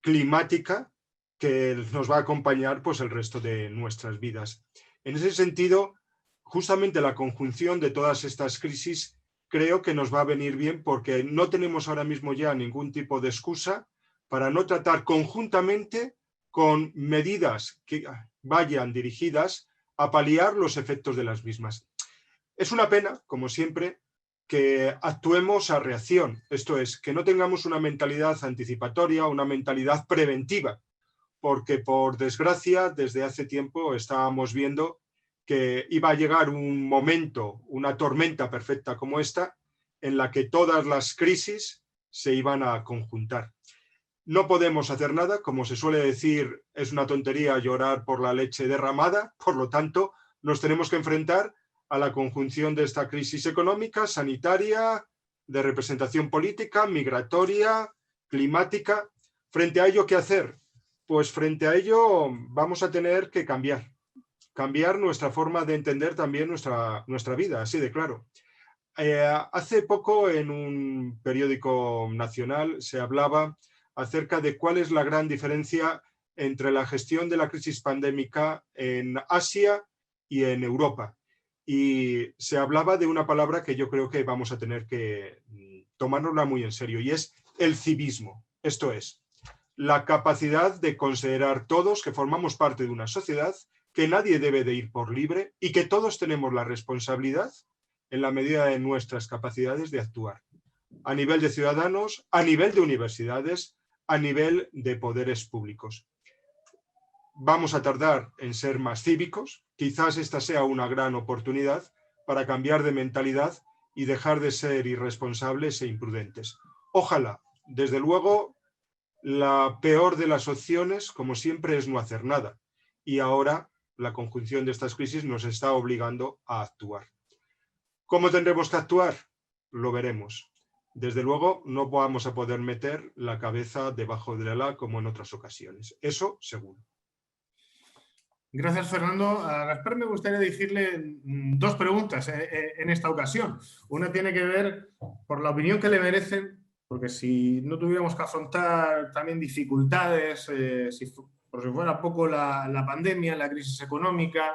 climática que nos va a acompañar pues el resto de nuestras vidas. En ese sentido, justamente la conjunción de todas estas crisis creo que nos va a venir bien, porque no tenemos ahora mismo ya ningún tipo de excusa para no tratar conjuntamente con medidas que vayan dirigidas a paliar los efectos de las mismas. Es una pena, como siempre, que actuemos a reacción, esto es, que no tengamos una mentalidad anticipatoria, una mentalidad preventiva, porque por desgracia desde hace tiempo estábamos viendo que iba a llegar un momento, una tormenta perfecta como esta, en la que todas las crisis se iban a conjuntar. No podemos hacer nada, como se suele decir, es una tontería llorar por la leche derramada, por lo tanto, nos tenemos que enfrentar a la conjunción de esta crisis económica, sanitaria, de representación política, migratoria, climática. Frente a ello, ¿qué hacer? Pues frente a ello vamos a tener que cambiar nuestra forma de entender también nuestra vida, así de claro. Hace poco en un periódico nacional se hablaba acerca de cuál es la gran diferencia entre la gestión de la crisis pandémica en Asia y en Europa. y se hablaba de una palabra que yo creo que vamos a tener que tomárnosla muy en serio, y es el civismo. Esto es, la capacidad de considerar todos que formamos parte de una sociedad, que nadie debe de ir por libre y que todos tenemos la responsabilidad, en la medida de nuestras capacidades, de actuar. A nivel de ciudadanos, a nivel de universidades, a nivel de poderes públicos. Vamos a tardar en ser más cívicos, quizás esta sea una gran oportunidad para cambiar de mentalidad y dejar de ser irresponsables e imprudentes. Ojalá, desde luego, la peor de las opciones, como siempre, es no hacer nada. Y ahora la conjunción de estas crisis nos está obligando a actuar. ¿Cómo tendremos que actuar? Lo veremos. Desde luego, no vamos a poder meter la cabeza debajo del ala como en otras ocasiones. Eso seguro. Gracias, Fernando. A Gaspar me gustaría dirigirle dos preguntas en esta ocasión. Una tiene que ver por la opinión que le merecen, porque si no tuviéramos que afrontar también dificultades, por si fuera poco la pandemia, la crisis económica,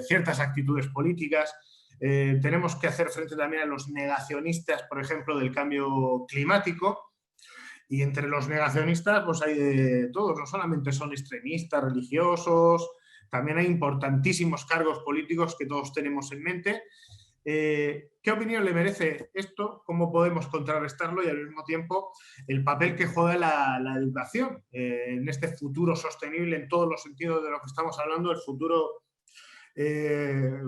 ciertas actitudes políticas, tenemos que hacer frente también a los negacionistas, por ejemplo, del cambio climático. Y entre los negacionistas pues hay de todos, no solamente son extremistas, religiosos, también hay importantísimos cargos políticos que todos tenemos en mente. ¿Qué opinión le merece esto? ¿Cómo podemos contrarrestarlo? Y al mismo tiempo el papel que juega la educación en este futuro sostenible en todos los sentidos de lo que estamos hablando, el futuro de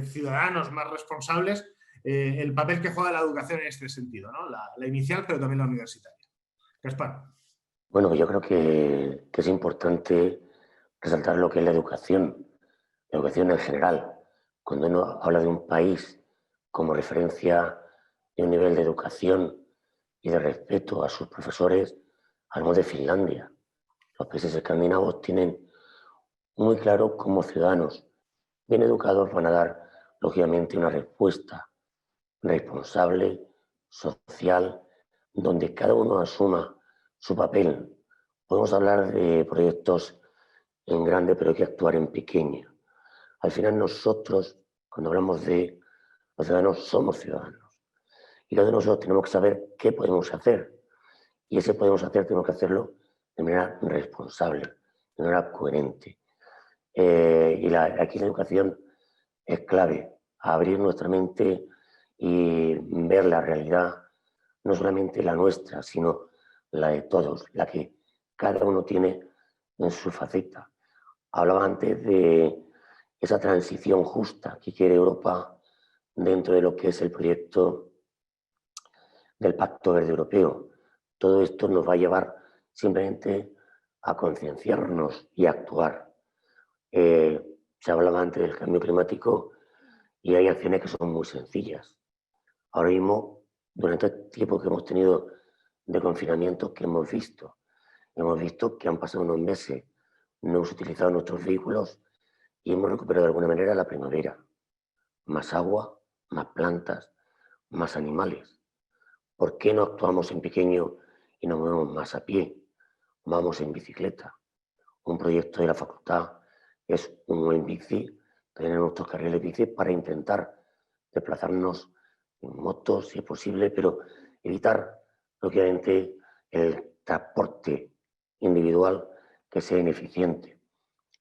ciudadanos más responsables, el papel que juega la educación en este sentido, ¿no? La inicial, pero también la universitaria. Gaspar. Bueno, yo creo que es importante resaltar lo que es la educación en general. Cuando uno habla de un país como referencia de un nivel de educación y de respeto a sus profesores, hablamos de Finlandia. Los países escandinavos tienen muy claro cómo ciudadanos bien educados van a dar, lógicamente, una respuesta responsable, social, donde cada uno asuma su papel. Podemos hablar de proyectos en grande, pero hay que actuar en pequeño. Al final nosotros, cuando hablamos de los ciudadanos, somos ciudadanos. Y cada uno de nosotros tenemos que saber qué podemos hacer. Y ese podemos hacer, tenemos que hacerlo de manera responsable, de manera coherente. Aquí la educación es clave, abrir nuestra mente y ver la realidad, no solamente la nuestra, sino la de todos, la que cada uno tiene en su faceta. Hablaba antes de esa transición justa que quiere Europa dentro de lo que es el proyecto del Pacto Verde Europeo. Todo esto nos va a llevar simplemente a concienciarnos y a actuar. Se hablaba antes del cambio climático y hay acciones que son muy sencillas. Ahora mismo, durante el tiempo que hemos tenido de confinamiento, que hemos visto que han pasado unos meses, no hemos utilizado nuestros vehículos y hemos recuperado de alguna manera la primavera. Más agua, más plantas, más animales. ¿Por qué no actuamos en pequeño y nos movemos más a pie? Vamos en bicicleta. Un proyecto de la facultad es uno en bici, tener nuestros carriles de bici para intentar desplazarnos en motos, si es posible, pero evitar, lógicamente, el transporte individual que sea ineficiente.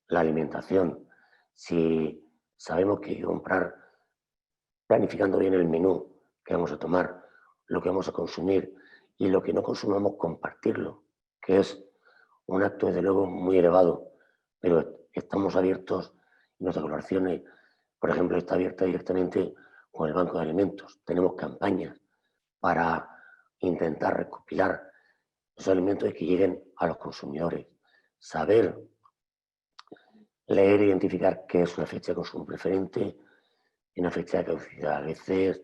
La alimentación, si sabemos que hay que comprar, planificando bien el menú que vamos a tomar, lo que vamos a consumir y lo que no consumamos, compartirlo, que es un acto desde luego muy elevado, pero estamos abiertos y nuestras colaboraciones, por ejemplo, está abierta directamente con el Banco de Alimentos. Tenemos campañas para intentar recopilar esos alimentos y que lleguen a los consumidores. Saber leer e identificar qué es una fecha de consumo preferente y una fecha de caducidad. A veces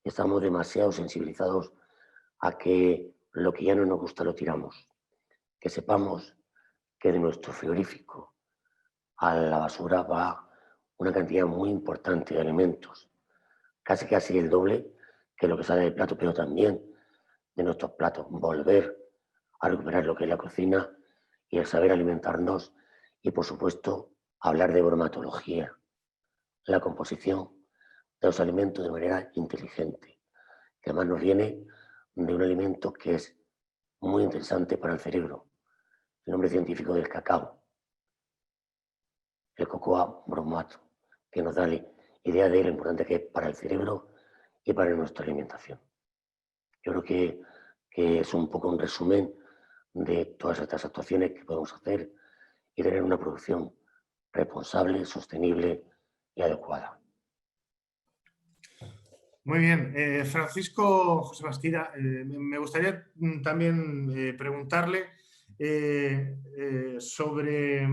estamos demasiado sensibilizados a que lo que ya no nos gusta lo tiramos. Que sepamos que de nuestro frigorífico a la basura va una cantidad muy importante de alimentos, casi el doble que lo que sale del plato, pero también de nuestros platos. Volver a recuperar lo que es la cocina y el saber alimentarnos y, por supuesto, hablar de bromatología. la composición de los alimentos de manera inteligente, que además nos viene de un alimento que es muy interesante para el cerebro. El nombre científico del cacao, el cocoa bromato, que nos da la idea de lo importante que es para el cerebro y para nuestra alimentación. Yo creo que es un poco un resumen de todas estas actuaciones que podemos hacer y tener una producción responsable, sostenible y adecuada. Muy bien. Francisco José Bastida, me gustaría también preguntarle sobre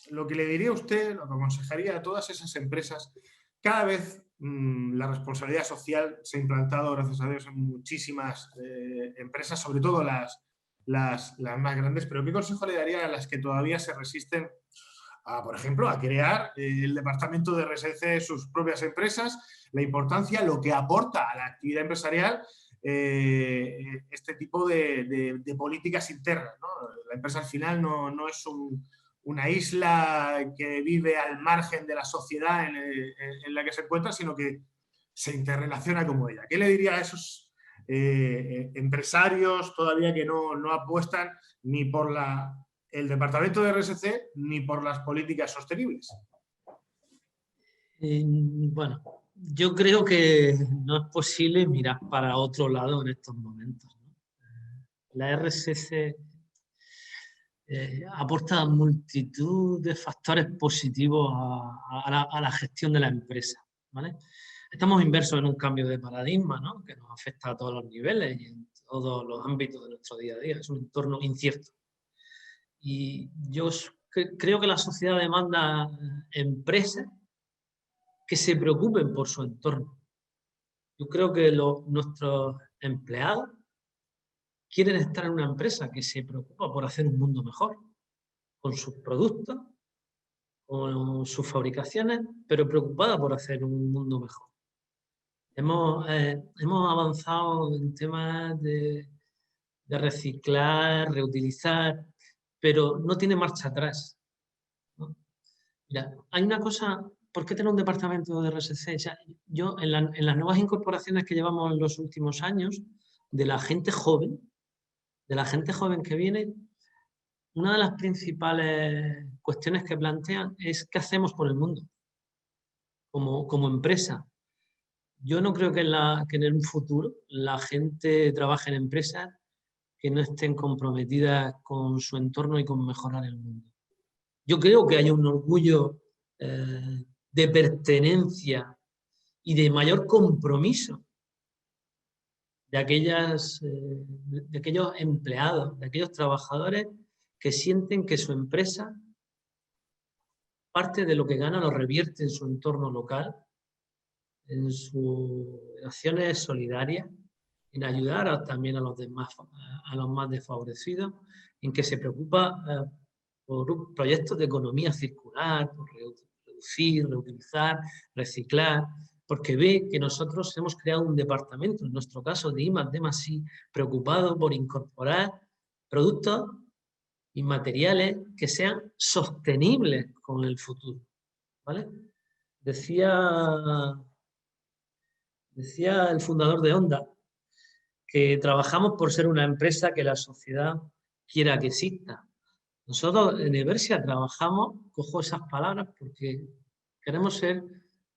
lo que le diría usted, lo que aconsejaría a todas esas empresas. Cada vez la responsabilidad social se ha implantado, gracias a Dios, en muchísimas empresas, sobre todo las más grandes, pero ¿qué consejo le daría a las que todavía se resisten por ejemplo, a crear el departamento de RSC de sus propias empresas, la importancia, lo que aporta a la actividad empresarial este tipo de políticas internas, ¿no? La empresa al final no es una isla que vive al margen de la sociedad en la que se encuentra, sino que se interrelaciona como ella. ¿Qué le diría a esos empresarios todavía que no apuestan ni por el departamento de RSC ni por las políticas sostenibles? Bueno, yo creo que no es posible mirar para otro lado en estos momentos, ¿no? La RSC aporta multitud de factores positivos a la gestión de la empresa, ¿vale? Estamos inmersos en un cambio de paradigma, ¿no? Que nos afecta a todos los niveles y en todos los ámbitos de nuestro día a día. Es un entorno incierto. Y yo creo que la sociedad demanda empresas que se preocupen por su entorno. Yo creo que nuestros empleados quieren estar en una empresa que se preocupa por hacer un mundo mejor, con sus productos, con sus fabricaciones, pero preocupada por hacer un mundo mejor. Hemos avanzado en temas de reciclar, reutilizar, pero no tiene marcha atrás, ¿no? Mira, hay una cosa, ¿por qué tener un departamento de RSC? O sea, yo en las nuevas incorporaciones que llevamos en los últimos años, de la gente joven que viene, una de las principales cuestiones que plantean es ¿qué hacemos por el mundo? Como empresa. Yo no creo que en un futuro la gente trabaje en empresas que no estén comprometidas con su entorno y con mejorar el mundo. Yo creo que hay un orgullo de pertenencia y de mayor compromiso de aquellos empleados, de aquellos trabajadores que sienten que su empresa, parte de lo que gana, lo revierte en su entorno local, en sus acciones solidarias, en ayudar también a los más desfavorecidos, en que se preocupa por proyectos de economía circular, por reducir, reutilizar, reciclar, porque ve que nosotros hemos creado un departamento, en nuestro caso de I+D+I, preocupado por incorporar productos y materiales que sean sostenibles con el futuro, ¿vale? Decía el fundador de Honda que trabajamos por ser una empresa que la sociedad quiera que exista. Nosotros en Eversia trabajamos, cojo esas palabras, porque queremos ser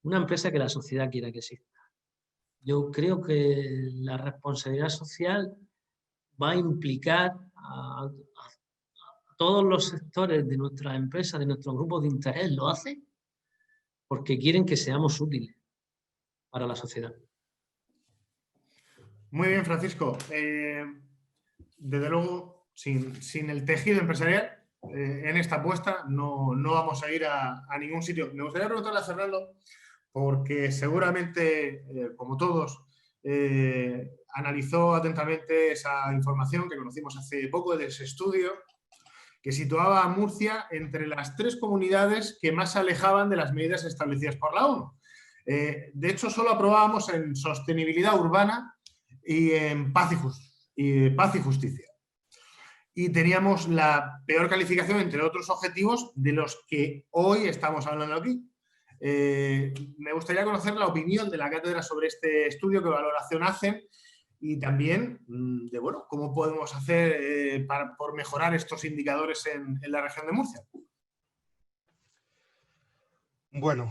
una empresa que la sociedad quiera que exista. Yo creo que la responsabilidad social va a implicar a todos los sectores de nuestras empresas, de nuestros grupos de interés, lo hace porque quieren que seamos útiles para la sociedad. Muy bien, Francisco. Desde luego, sin el tejido empresarial en esta apuesta no vamos a ir a ningún sitio. Me gustaría preguntarle a Fernando, porque seguramente, como todos, analizó atentamente esa información que conocimos hace poco de ese estudio que situaba a Murcia entre las 3 comunidades que más se alejaban de las medidas establecidas por la ONU. De hecho, solo aprobábamos en sostenibilidad urbana y en paz y justicia. Y teníamos la peor calificación, entre otros objetivos, de los que hoy estamos hablando aquí. Me gustaría conocer la opinión de la cátedra sobre este estudio, qué valoración hacen y también de bueno, cómo podemos hacer por mejorar estos indicadores en la región de Murcia. Bueno,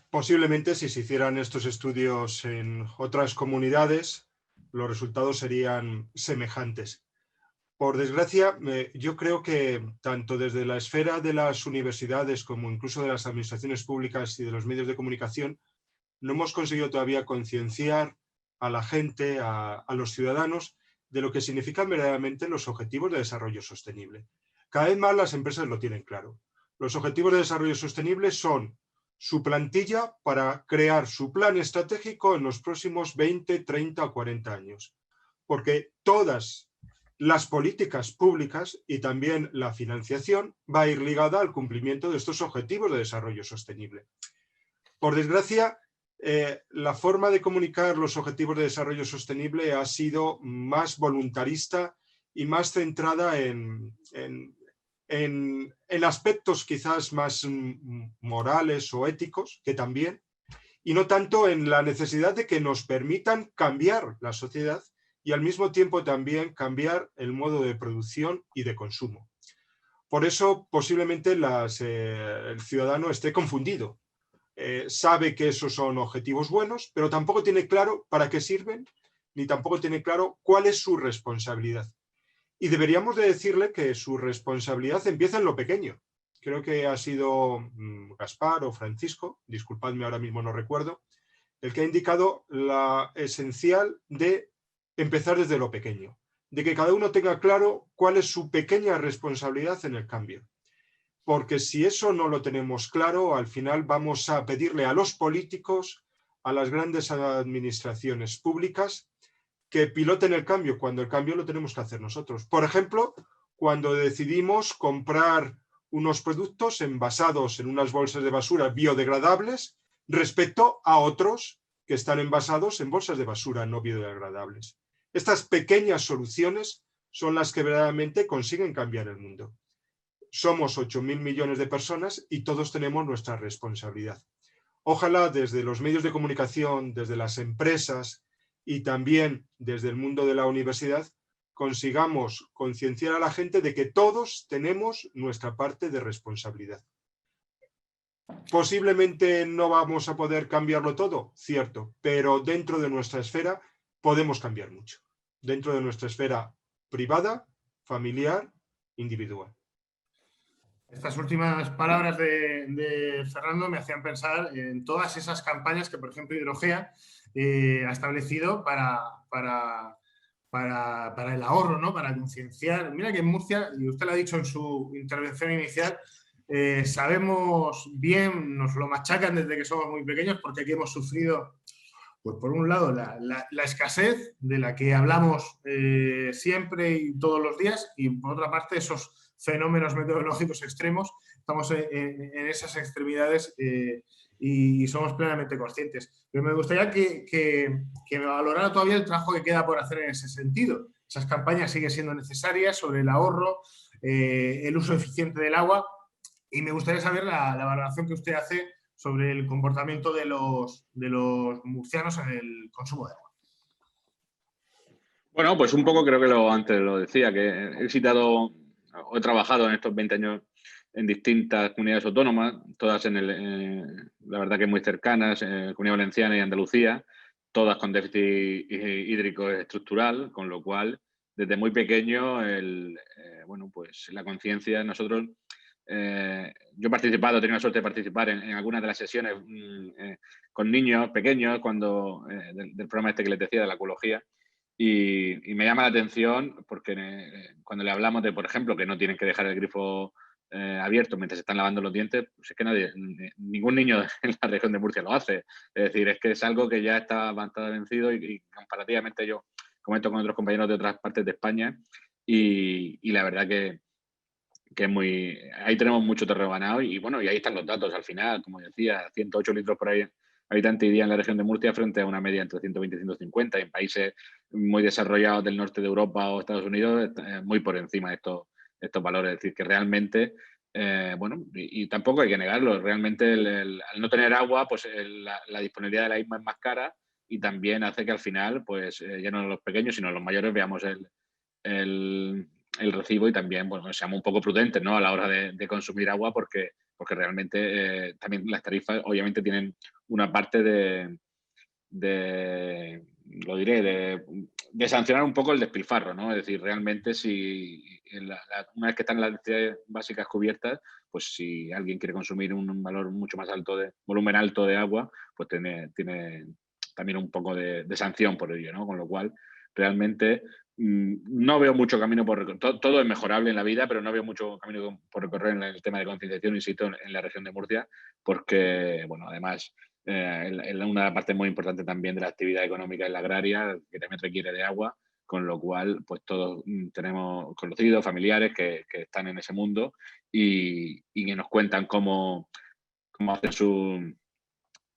posiblemente si se hicieran estos estudios en otras comunidades, los resultados serían semejantes. Por desgracia, yo creo que tanto desde la esfera de las universidades como incluso de las administraciones públicas y de los medios de comunicación, no hemos conseguido todavía concienciar a la gente, a los ciudadanos, de lo que significan verdaderamente los objetivos de desarrollo sostenible. Cada vez más las empresas lo tienen claro. Los objetivos de desarrollo sostenible son su plantilla para crear su plan estratégico en los próximos 20, 30 o 40 años. Porque todas las políticas públicas y también la financiación va a ir ligada al cumplimiento de estos objetivos de desarrollo sostenible. Por desgracia, la forma de comunicar los objetivos de desarrollo sostenible ha sido más voluntarista y más centrada en aspectos quizás más morales o éticos, que también, y no tanto en la necesidad de que nos permitan cambiar la sociedad y al mismo tiempo también cambiar el modo de producción y de consumo. Por eso posiblemente el ciudadano esté confundido. Sabe que esos son objetivos buenos, pero tampoco tiene claro para qué sirven, ni tampoco tiene claro cuál es su responsabilidad. Y deberíamos de decirle que su responsabilidad empieza en lo pequeño. Creo que ha sido Gaspar o Francisco, disculpadme, ahora mismo no recuerdo, el que ha indicado la esencial de empezar desde lo pequeño, de que cada uno tenga claro cuál es su pequeña responsabilidad en el cambio. Porque si eso no lo tenemos claro, al final vamos a pedirle a los políticos, a las grandes administraciones públicas, que piloten el cambio, cuando el cambio lo tenemos que hacer nosotros. Por ejemplo, cuando decidimos comprar unos productos envasados en unas bolsas de basura biodegradables respecto a otros que están envasados en bolsas de basura no biodegradables. Estas pequeñas soluciones son las que verdaderamente consiguen cambiar el mundo. Somos 8.000 millones de personas y todos tenemos nuestra responsabilidad. Ojalá desde los medios de comunicación, desde las empresas y también desde el mundo de la universidad consigamos concienciar a la gente de que todos tenemos nuestra parte de responsabilidad. Posiblemente no vamos a poder cambiarlo todo, cierto, pero dentro de nuestra esfera podemos cambiar mucho. Dentro de nuestra esfera privada, familiar, individual. Estas últimas palabras de Fernando me hacían pensar en todas esas campañas que, por ejemplo, Hidrogea ha establecido para el ahorro, ¿no? Para concienciar. Mira que en Murcia, y usted lo ha dicho en su intervención inicial, sabemos bien, nos lo machacan desde que somos muy pequeños, porque aquí hemos sufrido, pues por un lado, la escasez de la que hablamos siempre y todos los días, y por otra parte, esos fenómenos meteorológicos extremos. Estamos en esas extremidades y somos plenamente conscientes. Pero me gustaría que me valorara todavía el trabajo que queda por hacer en ese sentido. Esas campañas siguen siendo necesarias sobre el ahorro, el uso eficiente del agua, y me gustaría saber la valoración que usted hace sobre el comportamiento de los murcianos en el consumo de agua. Bueno, pues un poco creo que antes lo decía, que he trabajado en estos 20 años en distintas comunidades autónomas, todas la verdad que muy cercanas, Comunidad Valenciana y Andalucía, todas con déficit hídrico estructural, con lo cual desde muy pequeño bueno, pues la conciencia, nosotros, yo he participado, he tenido la suerte de participar en algunas de las sesiones con niños pequeños del programa este que les decía de la ecología. Y me llama la atención porque cuando le hablamos de, por ejemplo, que no tienen que dejar el grifo abierto mientras se están lavando los dientes, pues es que ningún niño en la región de Murcia lo hace. Es decir, es que es algo que ya está bastante vencido y comparativamente yo comento con otros compañeros de otras partes de España y la verdad que ahí tenemos mucho terreno ganado y bueno, y ahí están los datos al final, como decía, 108 litros por ahí habitante y día en la región de Murcia frente a una media entre 120 y 150. En países muy desarrollados del norte de Europa o Estados Unidos, muy por encima de estos valores. Es decir, que realmente bueno, y tampoco hay que negarlo. Realmente al no tener agua, pues la disponibilidad de la misma es más cara y también hace que al final, pues ya no los pequeños, sino los mayores veamos el recibo y también, bueno, seamos un poco prudentes, ¿no? A la hora de consumir agua porque realmente también las tarifas obviamente tienen una parte lo diré, de sancionar un poco el despilfarro, ¿no? Es decir, realmente si una vez que están las necesidades básicas cubiertas, pues si alguien quiere consumir un valor mucho más alto volumen alto de agua, pues tiene también un poco de sanción por ello, ¿no? Con lo cual, realmente no veo mucho camino por recorrer. Todo es mejorable en la vida, pero no veo mucho camino por recorrer en el tema de concienciación, insisto, en la región de Murcia, porque, bueno, además, una parte muy importante también de la actividad económica es la agraria, que también requiere de agua, con lo cual, pues todos tenemos conocidos, familiares que están en ese mundo y que nos cuentan cómo hacen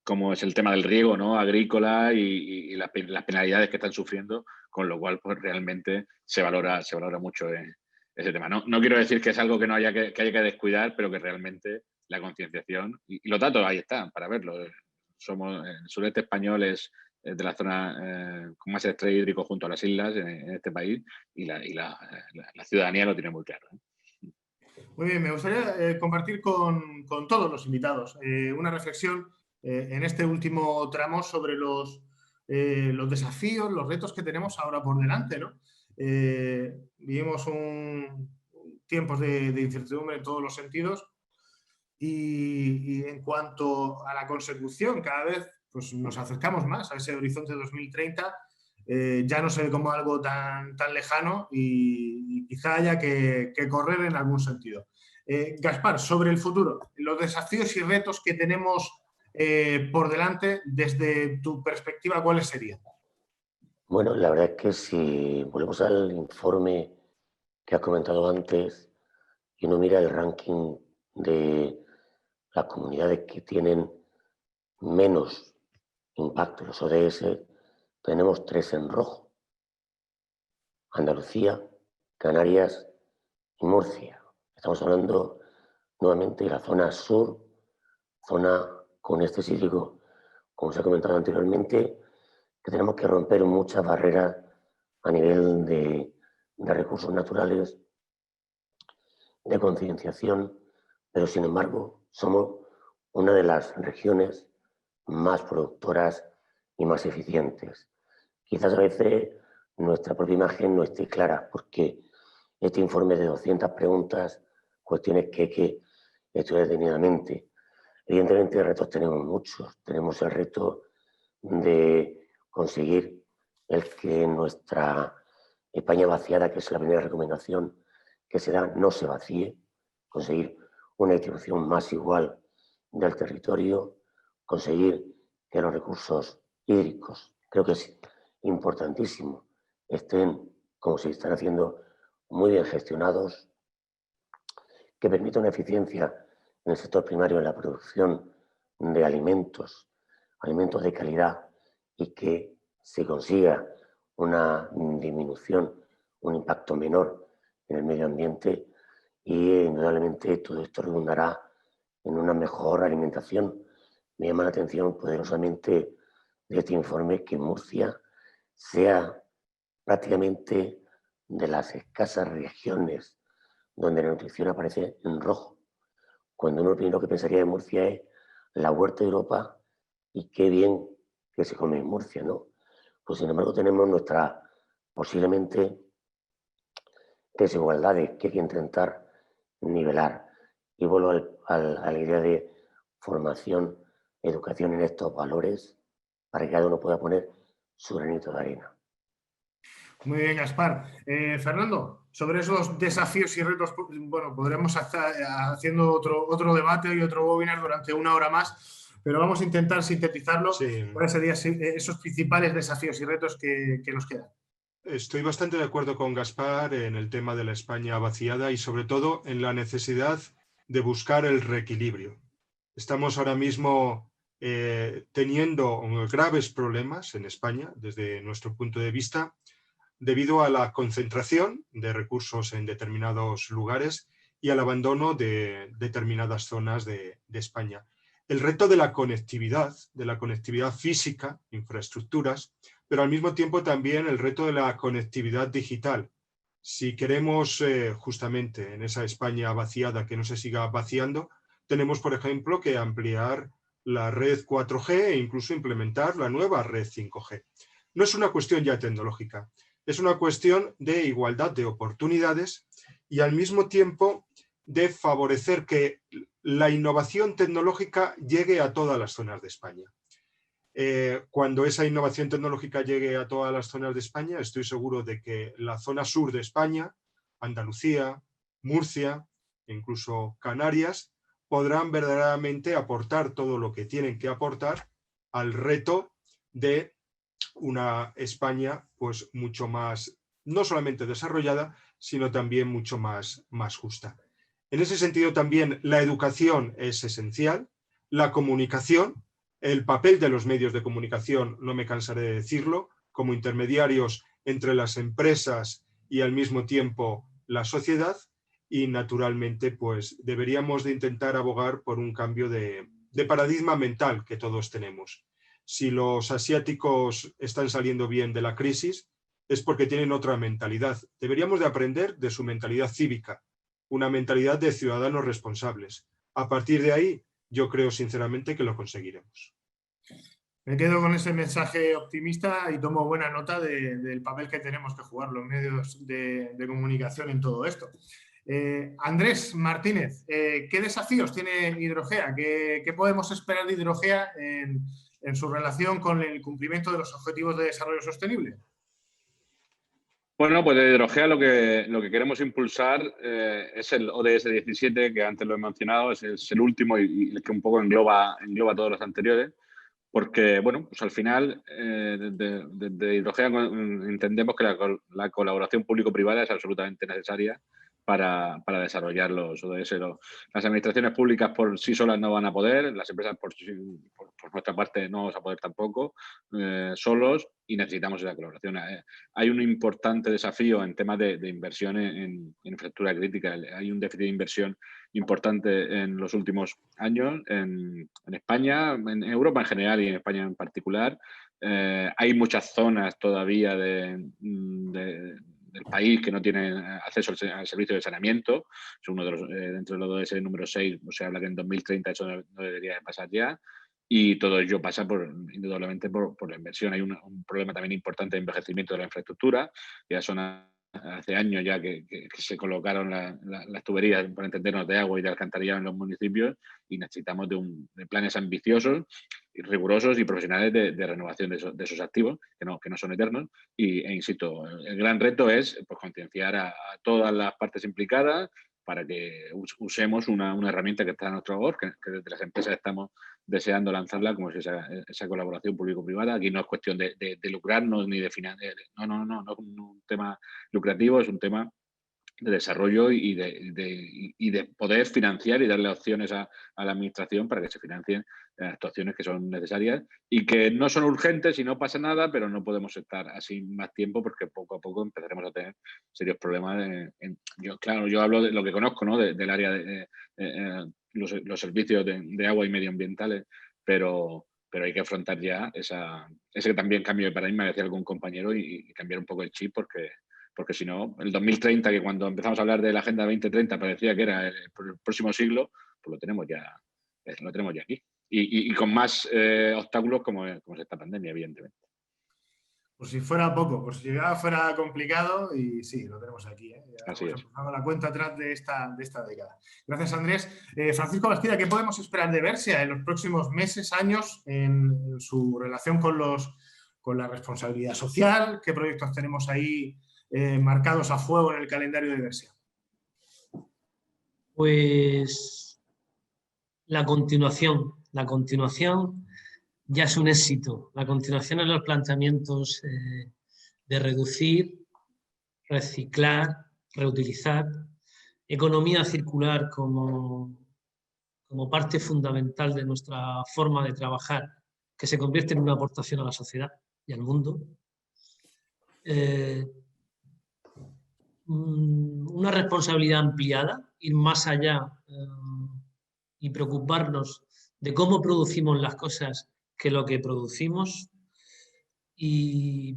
cómo es el tema del riego, ¿no? Agrícola y las penalidades que están sufriendo, con lo cual pues realmente se valora mucho ese tema. No quiero decir que es algo que haya que descuidar, pero que realmente la concienciación y los datos ahí están para verlo. Somos el sureste español es de la zona con más estrés hídrico junto a las islas en este país y la ciudadanía lo tiene muy claro, ¿eh? Muy bien, me gustaría compartir con todos los invitados una reflexión en este último tramo sobre los desafíos, los retos que tenemos ahora por delante, ¿no? Vivimos tiempos de incertidumbre en todos los sentidos y en cuanto a la consecución, cada vez pues, nos acercamos más a ese horizonte 2030. Ya no se ve como algo tan lejano y quizá haya que correr en algún sentido. Gaspar, sobre el futuro, los desafíos y retos que tenemos por delante, desde tu perspectiva, ¿cuáles serían? Bueno, la verdad es que si volvemos al informe que has comentado antes y uno mira el ranking de las comunidades que tienen menos impacto, los ODS, tenemos 3 en rojo: Andalucía, Canarias y Murcia. Estamos hablando nuevamente de la zona sur, zona con este hídrico, como se ha comentado anteriormente, que tenemos que romper muchas barreras a nivel de recursos naturales, de concienciación, pero sin embargo somos una de las regiones más productoras y más eficientes. Quizás a veces nuestra propia imagen no esté clara, porque este informe de 200 preguntas, cuestiones que hay que estudiar detenidamente. Evidentemente retos tenemos muchos. Tenemos el reto de conseguir el que nuestra España vaciada, que es la primera recomendación que se da, no se vacíe, conseguir una distribución más igual del territorio, conseguir que los recursos hídricos, creo que es importantísimo, estén, como se están haciendo, muy bien gestionados, que permita una eficiencia en el sector primario en la producción de alimentos de calidad y que se consiga una disminución, un impacto menor en el medio ambiente y indudablemente todo esto redundará en una mejor alimentación. Me llama la atención poderosamente de este informe que Murcia sea prácticamente de las escasas regiones donde la nutrición aparece en rojo, cuando uno primero que pensaría de Murcia es la huerta de Europa y qué bien que se come en Murcia, ¿no? Pues sin embargo tenemos nuestras posiblemente desigualdades que hay que intentar nivelar. Y vuelvo a la idea de formación, educación en estos valores para que cada uno pueda poner su granito de arena. Muy bien, Gaspar. Fernando, sobre esos desafíos y retos, bueno, podremos estar haciendo otro debate y otro webinar durante 1 hora más, pero vamos a intentar sintetizarlo. Sí. ¿Cuáles serían esos principales desafíos y retos que nos quedan? Estoy bastante de acuerdo con Gaspar en el tema de la España vaciada y sobre todo en la necesidad de buscar el reequilibrio. Estamos ahora mismo teniendo graves problemas en España desde nuestro punto de vista debido a la concentración de recursos en determinados lugares y al abandono de determinadas zonas de España. El reto de la conectividad física, infraestructuras, pero al mismo tiempo también el reto de la conectividad digital. Si queremos justamente en esa España vaciada que no se siga vaciando, tenemos, por ejemplo, que ampliar la red 4G e incluso implementar la nueva red 5G. No es una cuestión ya tecnológica, es una cuestión de igualdad de oportunidades y al mismo tiempo de favorecer que la innovación tecnológica llegue a todas las zonas de España. Cuando esa innovación tecnológica llegue a todas las zonas de España, estoy seguro de que la zona sur de España, Andalucía, Murcia, incluso Canarias, podrán verdaderamente aportar todo lo que tienen que aportar al reto de una España pues mucho más, no solamente desarrollada, sino también mucho más justa. En ese sentido también la educación es esencial, la comunicación, el papel de los medios de comunicación, no me cansaré de decirlo, como intermediarios entre las empresas y al mismo tiempo la sociedad, y naturalmente pues deberíamos de intentar abogar por un cambio de paradigma mental que todos tenemos. Si los asiáticos están saliendo bien de la crisis es porque tienen otra mentalidad. Deberíamos de aprender de su mentalidad cívica, una mentalidad de ciudadanos responsables. A partir de ahí, yo creo sinceramente que lo conseguiremos. Me quedo con ese mensaje optimista y tomo buena nota del papel que tenemos que jugar los medios de comunicación en todo esto. Andrés Martínez, ¿qué desafíos tiene Hidrogea? ¿Qué podemos esperar de Hidrogea en su relación con el cumplimiento de los Objetivos de Desarrollo Sostenible? Bueno, pues de Hidrogea lo que queremos impulsar es el ODS 17, que antes lo he mencionado, es el último y el que un poco engloba todos los anteriores, porque, bueno, pues al final de Hidrogea entendemos que la colaboración público-privada es absolutamente necesaria para desarrollar los ODS. Las administraciones públicas por sí solas no van a poder, las empresas por nuestra parte no vamos a poder tampoco solos, y necesitamos esa colaboración. Hay un importante desafío en temas de inversión en infraestructura crítica. Hay un déficit de inversión importante en los últimos años en España, en Europa en general y en España en particular. Hay muchas zonas todavía del país que no tienen acceso al servicio de saneamiento. Es uno de los, dentro de los ODS número 6, se habla que en 2030 eso no debería de pasar ya. Y todo ello pasa indudablemente por la inversión. Hay un problema también importante de envejecimiento de la infraestructura. Ya son hace años ya que se colocaron las tuberías, para entendernos, de agua y de alcantarillado en los municipios, y necesitamos de planes ambiciosos, y rigurosos y profesionales de renovación de esos activos, que no son eternos. E insisto, el gran reto es pues, concienciar a todas las partes implicadas para que usemos una herramienta que está a nuestro favor, que desde las empresas estamos deseando lanzarla, como es esa colaboración público-privada. Aquí no es cuestión de lucrarnos ni de financiar, no es un tema lucrativo, es un tema de desarrollo y de poder financiar y darle opciones a la administración para que se financien actuaciones que son necesarias y que no son urgentes y no pasa nada, pero no podemos estar así más tiempo porque poco a poco empezaremos a tener serios problemas. Yo hablo de lo que conozco, ¿no? Del área de los servicios de agua y medioambientales, pero hay que afrontar ya ese también cambio de paradigma, decía algún compañero, y cambiar un poco el chip porque si no, el 2030, que cuando empezamos a hablar de la Agenda 2030 parecía que era el próximo siglo, pues lo tenemos ya aquí. Y con más obstáculos como es esta pandemia, evidentemente. Pues si fuera poco, pues si ya fuera complicado, y sí, lo tenemos aquí. Ya Así hemos es. empezado la cuenta atrás de esta década. Gracias, Andrés. Francisco Bastida, ¿qué podemos esperar de Versia en los próximos meses, años, en su relación con la responsabilidad social? ¿Qué proyectos tenemos ahí marcados a fuego en el calendario de Versia? Pues la continuación ya es un éxito. La continuación en los planteamientos de reducir, reciclar, reutilizar, economía circular como parte fundamental de nuestra forma de trabajar, que se convierte en una aportación a la sociedad y al mundo. una responsabilidad ampliada, ir más allá y preocuparnos de cómo producimos las cosas que lo que producimos. Y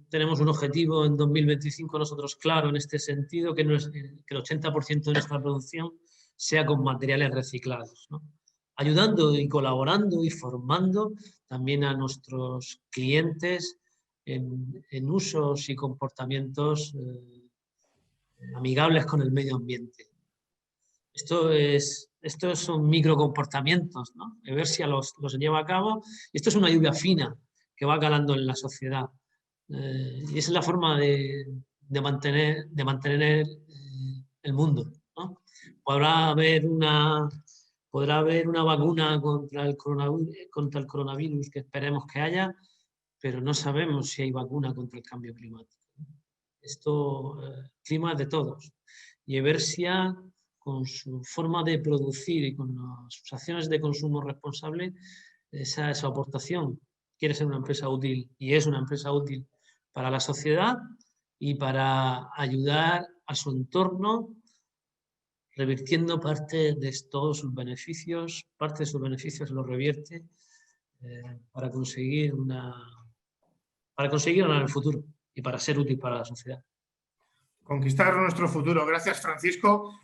tenemos un objetivo en 2025 nosotros claro en este sentido, que el 80% de nuestra producción sea con materiales reciclados, ¿no? Ayudando y colaborando y formando también a nuestros clientes en usos y comportamientos amigables con el medio ambiente. Estos son microcomportamientos, ¿no? Eversia los lleva a cabo y esto es una lluvia fina que va calando en la sociedad. Y esa es la forma de mantener el mundo, ¿no? Podrá haber una vacuna contra el coronavirus que esperemos que haya, pero no sabemos si hay vacuna contra el cambio climático. Clima es de todos. Y Eversia, con su forma de producir y con sus acciones de consumo responsable, esa es su aportación. Quiere ser una empresa útil y es una empresa útil para la sociedad y para ayudar a su entorno, revirtiendo parte de todos sus beneficios, parte de sus beneficios los revierte para conseguir ganar el futuro y para ser útil para la sociedad. Conquistar nuestro futuro. Gracias, Francisco.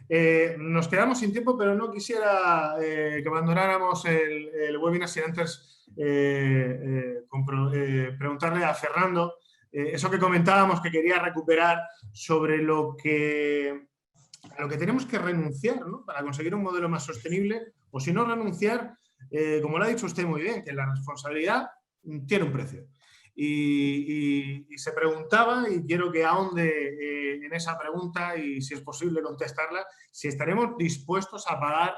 Nos quedamos sin tiempo, pero no quisiera que abandonáramos el webinar sin antes preguntarle a Fernando eso que comentábamos que quería recuperar sobre a lo que tenemos que renunciar, ¿no? Para conseguir un modelo más sostenible, o si no renunciar, como lo ha dicho usted muy bien, que la responsabilidad tiene un precio. Y se preguntaba, y quiero que ahonde en esa pregunta y si es posible contestarla, si estaremos dispuestos a pagar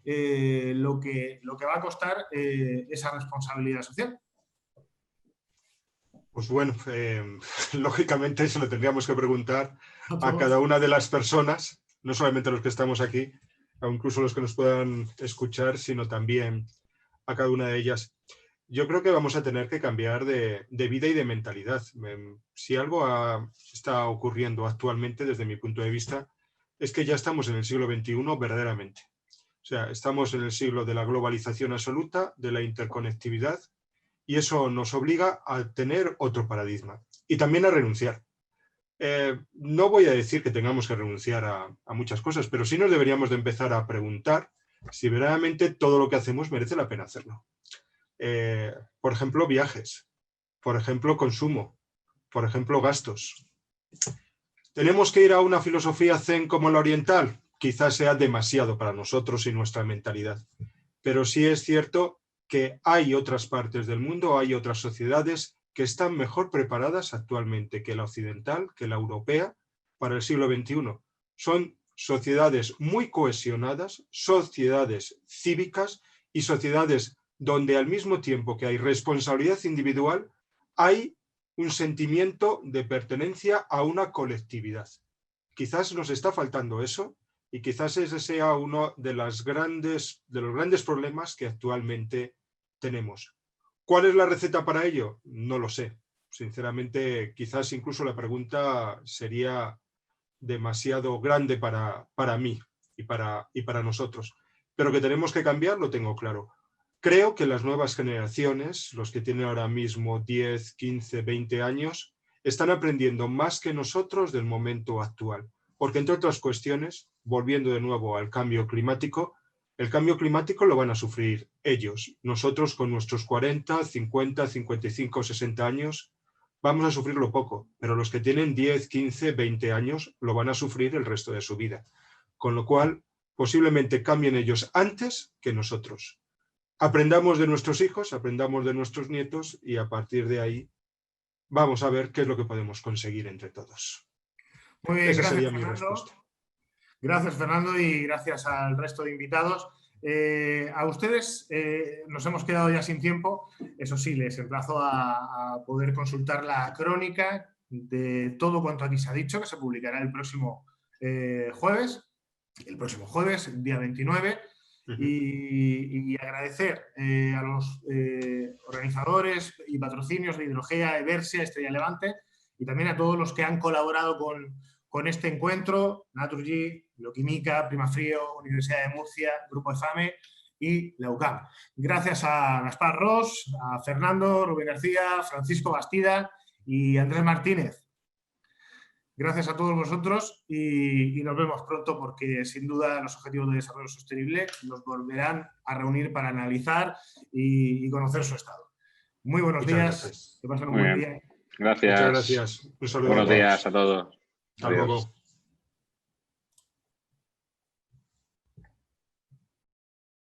lo que va a costar esa responsabilidad social. Pues bueno, lógicamente se lo tendríamos que preguntar a cada una de las personas, no solamente a los que estamos aquí, o incluso los que nos puedan escuchar, sino también a cada una de ellas. Yo creo que vamos a tener que cambiar de vida y de mentalidad. Si algo está ocurriendo actualmente, desde mi punto de vista, es que ya estamos en el siglo XXI verdaderamente. O sea, estamos en el siglo de la globalización absoluta, de la interconectividad, y eso nos obliga a tener otro paradigma y también a renunciar. No voy a decir que tengamos que renunciar a muchas cosas, pero sí nos deberíamos de empezar a preguntar si verdaderamente todo lo que hacemos merece la pena hacerlo. Por ejemplo, viajes, por ejemplo, consumo, por ejemplo, gastos. ¿Tenemos que ir a una filosofía zen como la oriental? Quizás sea demasiado para nosotros y nuestra mentalidad, pero sí es cierto que hay otras partes del mundo, hay otras sociedades que están mejor preparadas actualmente que la occidental, que la europea, para el siglo XXI. Son sociedades muy cohesionadas, sociedades cívicas y sociedades donde al mismo tiempo que hay responsabilidad individual, hay un sentimiento de pertenencia a una colectividad. Quizás nos está faltando eso y quizás ese sea uno de los grandes problemas que actualmente tenemos. ¿Cuál es la receta para ello? No lo sé. Sinceramente, quizás incluso la pregunta sería demasiado grande para mí y para nosotros. Pero que tenemos que cambiar, lo tengo claro. Creo que las nuevas generaciones, los que tienen ahora mismo 10, 15, 20 años, están aprendiendo más que nosotros del momento actual. Porque, entre otras cuestiones, volviendo de nuevo al cambio climático, el cambio climático lo van a sufrir ellos. Nosotros con nuestros 40, 50, 55, 60 años vamos a sufrirlo poco, pero los que tienen 10, 15, 20 años lo van a sufrir el resto de su vida. Con lo cual, posiblemente cambien ellos antes que nosotros. Aprendamos de nuestros hijos, aprendamos de nuestros nietos y a partir de ahí vamos a ver qué es lo que podemos conseguir entre todos. Muy bien, esa gracias, sería mi Fernando. respuesta. Gracias, Fernando, y gracias al resto de invitados. A ustedes nos hemos quedado ya sin tiempo. Eso sí, les emplazo a poder consultar la crónica de todo cuanto aquí se ha dicho, que se publicará el próximo jueves, día 29. Y agradecer a los organizadores y patrocinios de Hidrogea, Eversia, Estrella Levante y también a todos los que han colaborado con este encuentro, Naturgy, Bioquímica, Primafrío, Universidad de Murcia, Grupo EFAME y la UCAM. Gracias a Gaspar Ros, a Fernando, Rubén García, Francisco Bastida y Andrés Martínez. Gracias a todos vosotros y nos vemos pronto porque sin duda los Objetivos de Desarrollo Sostenible nos volverán a reunir para analizar y conocer su estado. Muy buenos días. Gracias. Que pasen un Muy buen bien. día. Gracias. Muchas gracias. Un saludo. Buenos días a todos. Hasta Adiós. luego.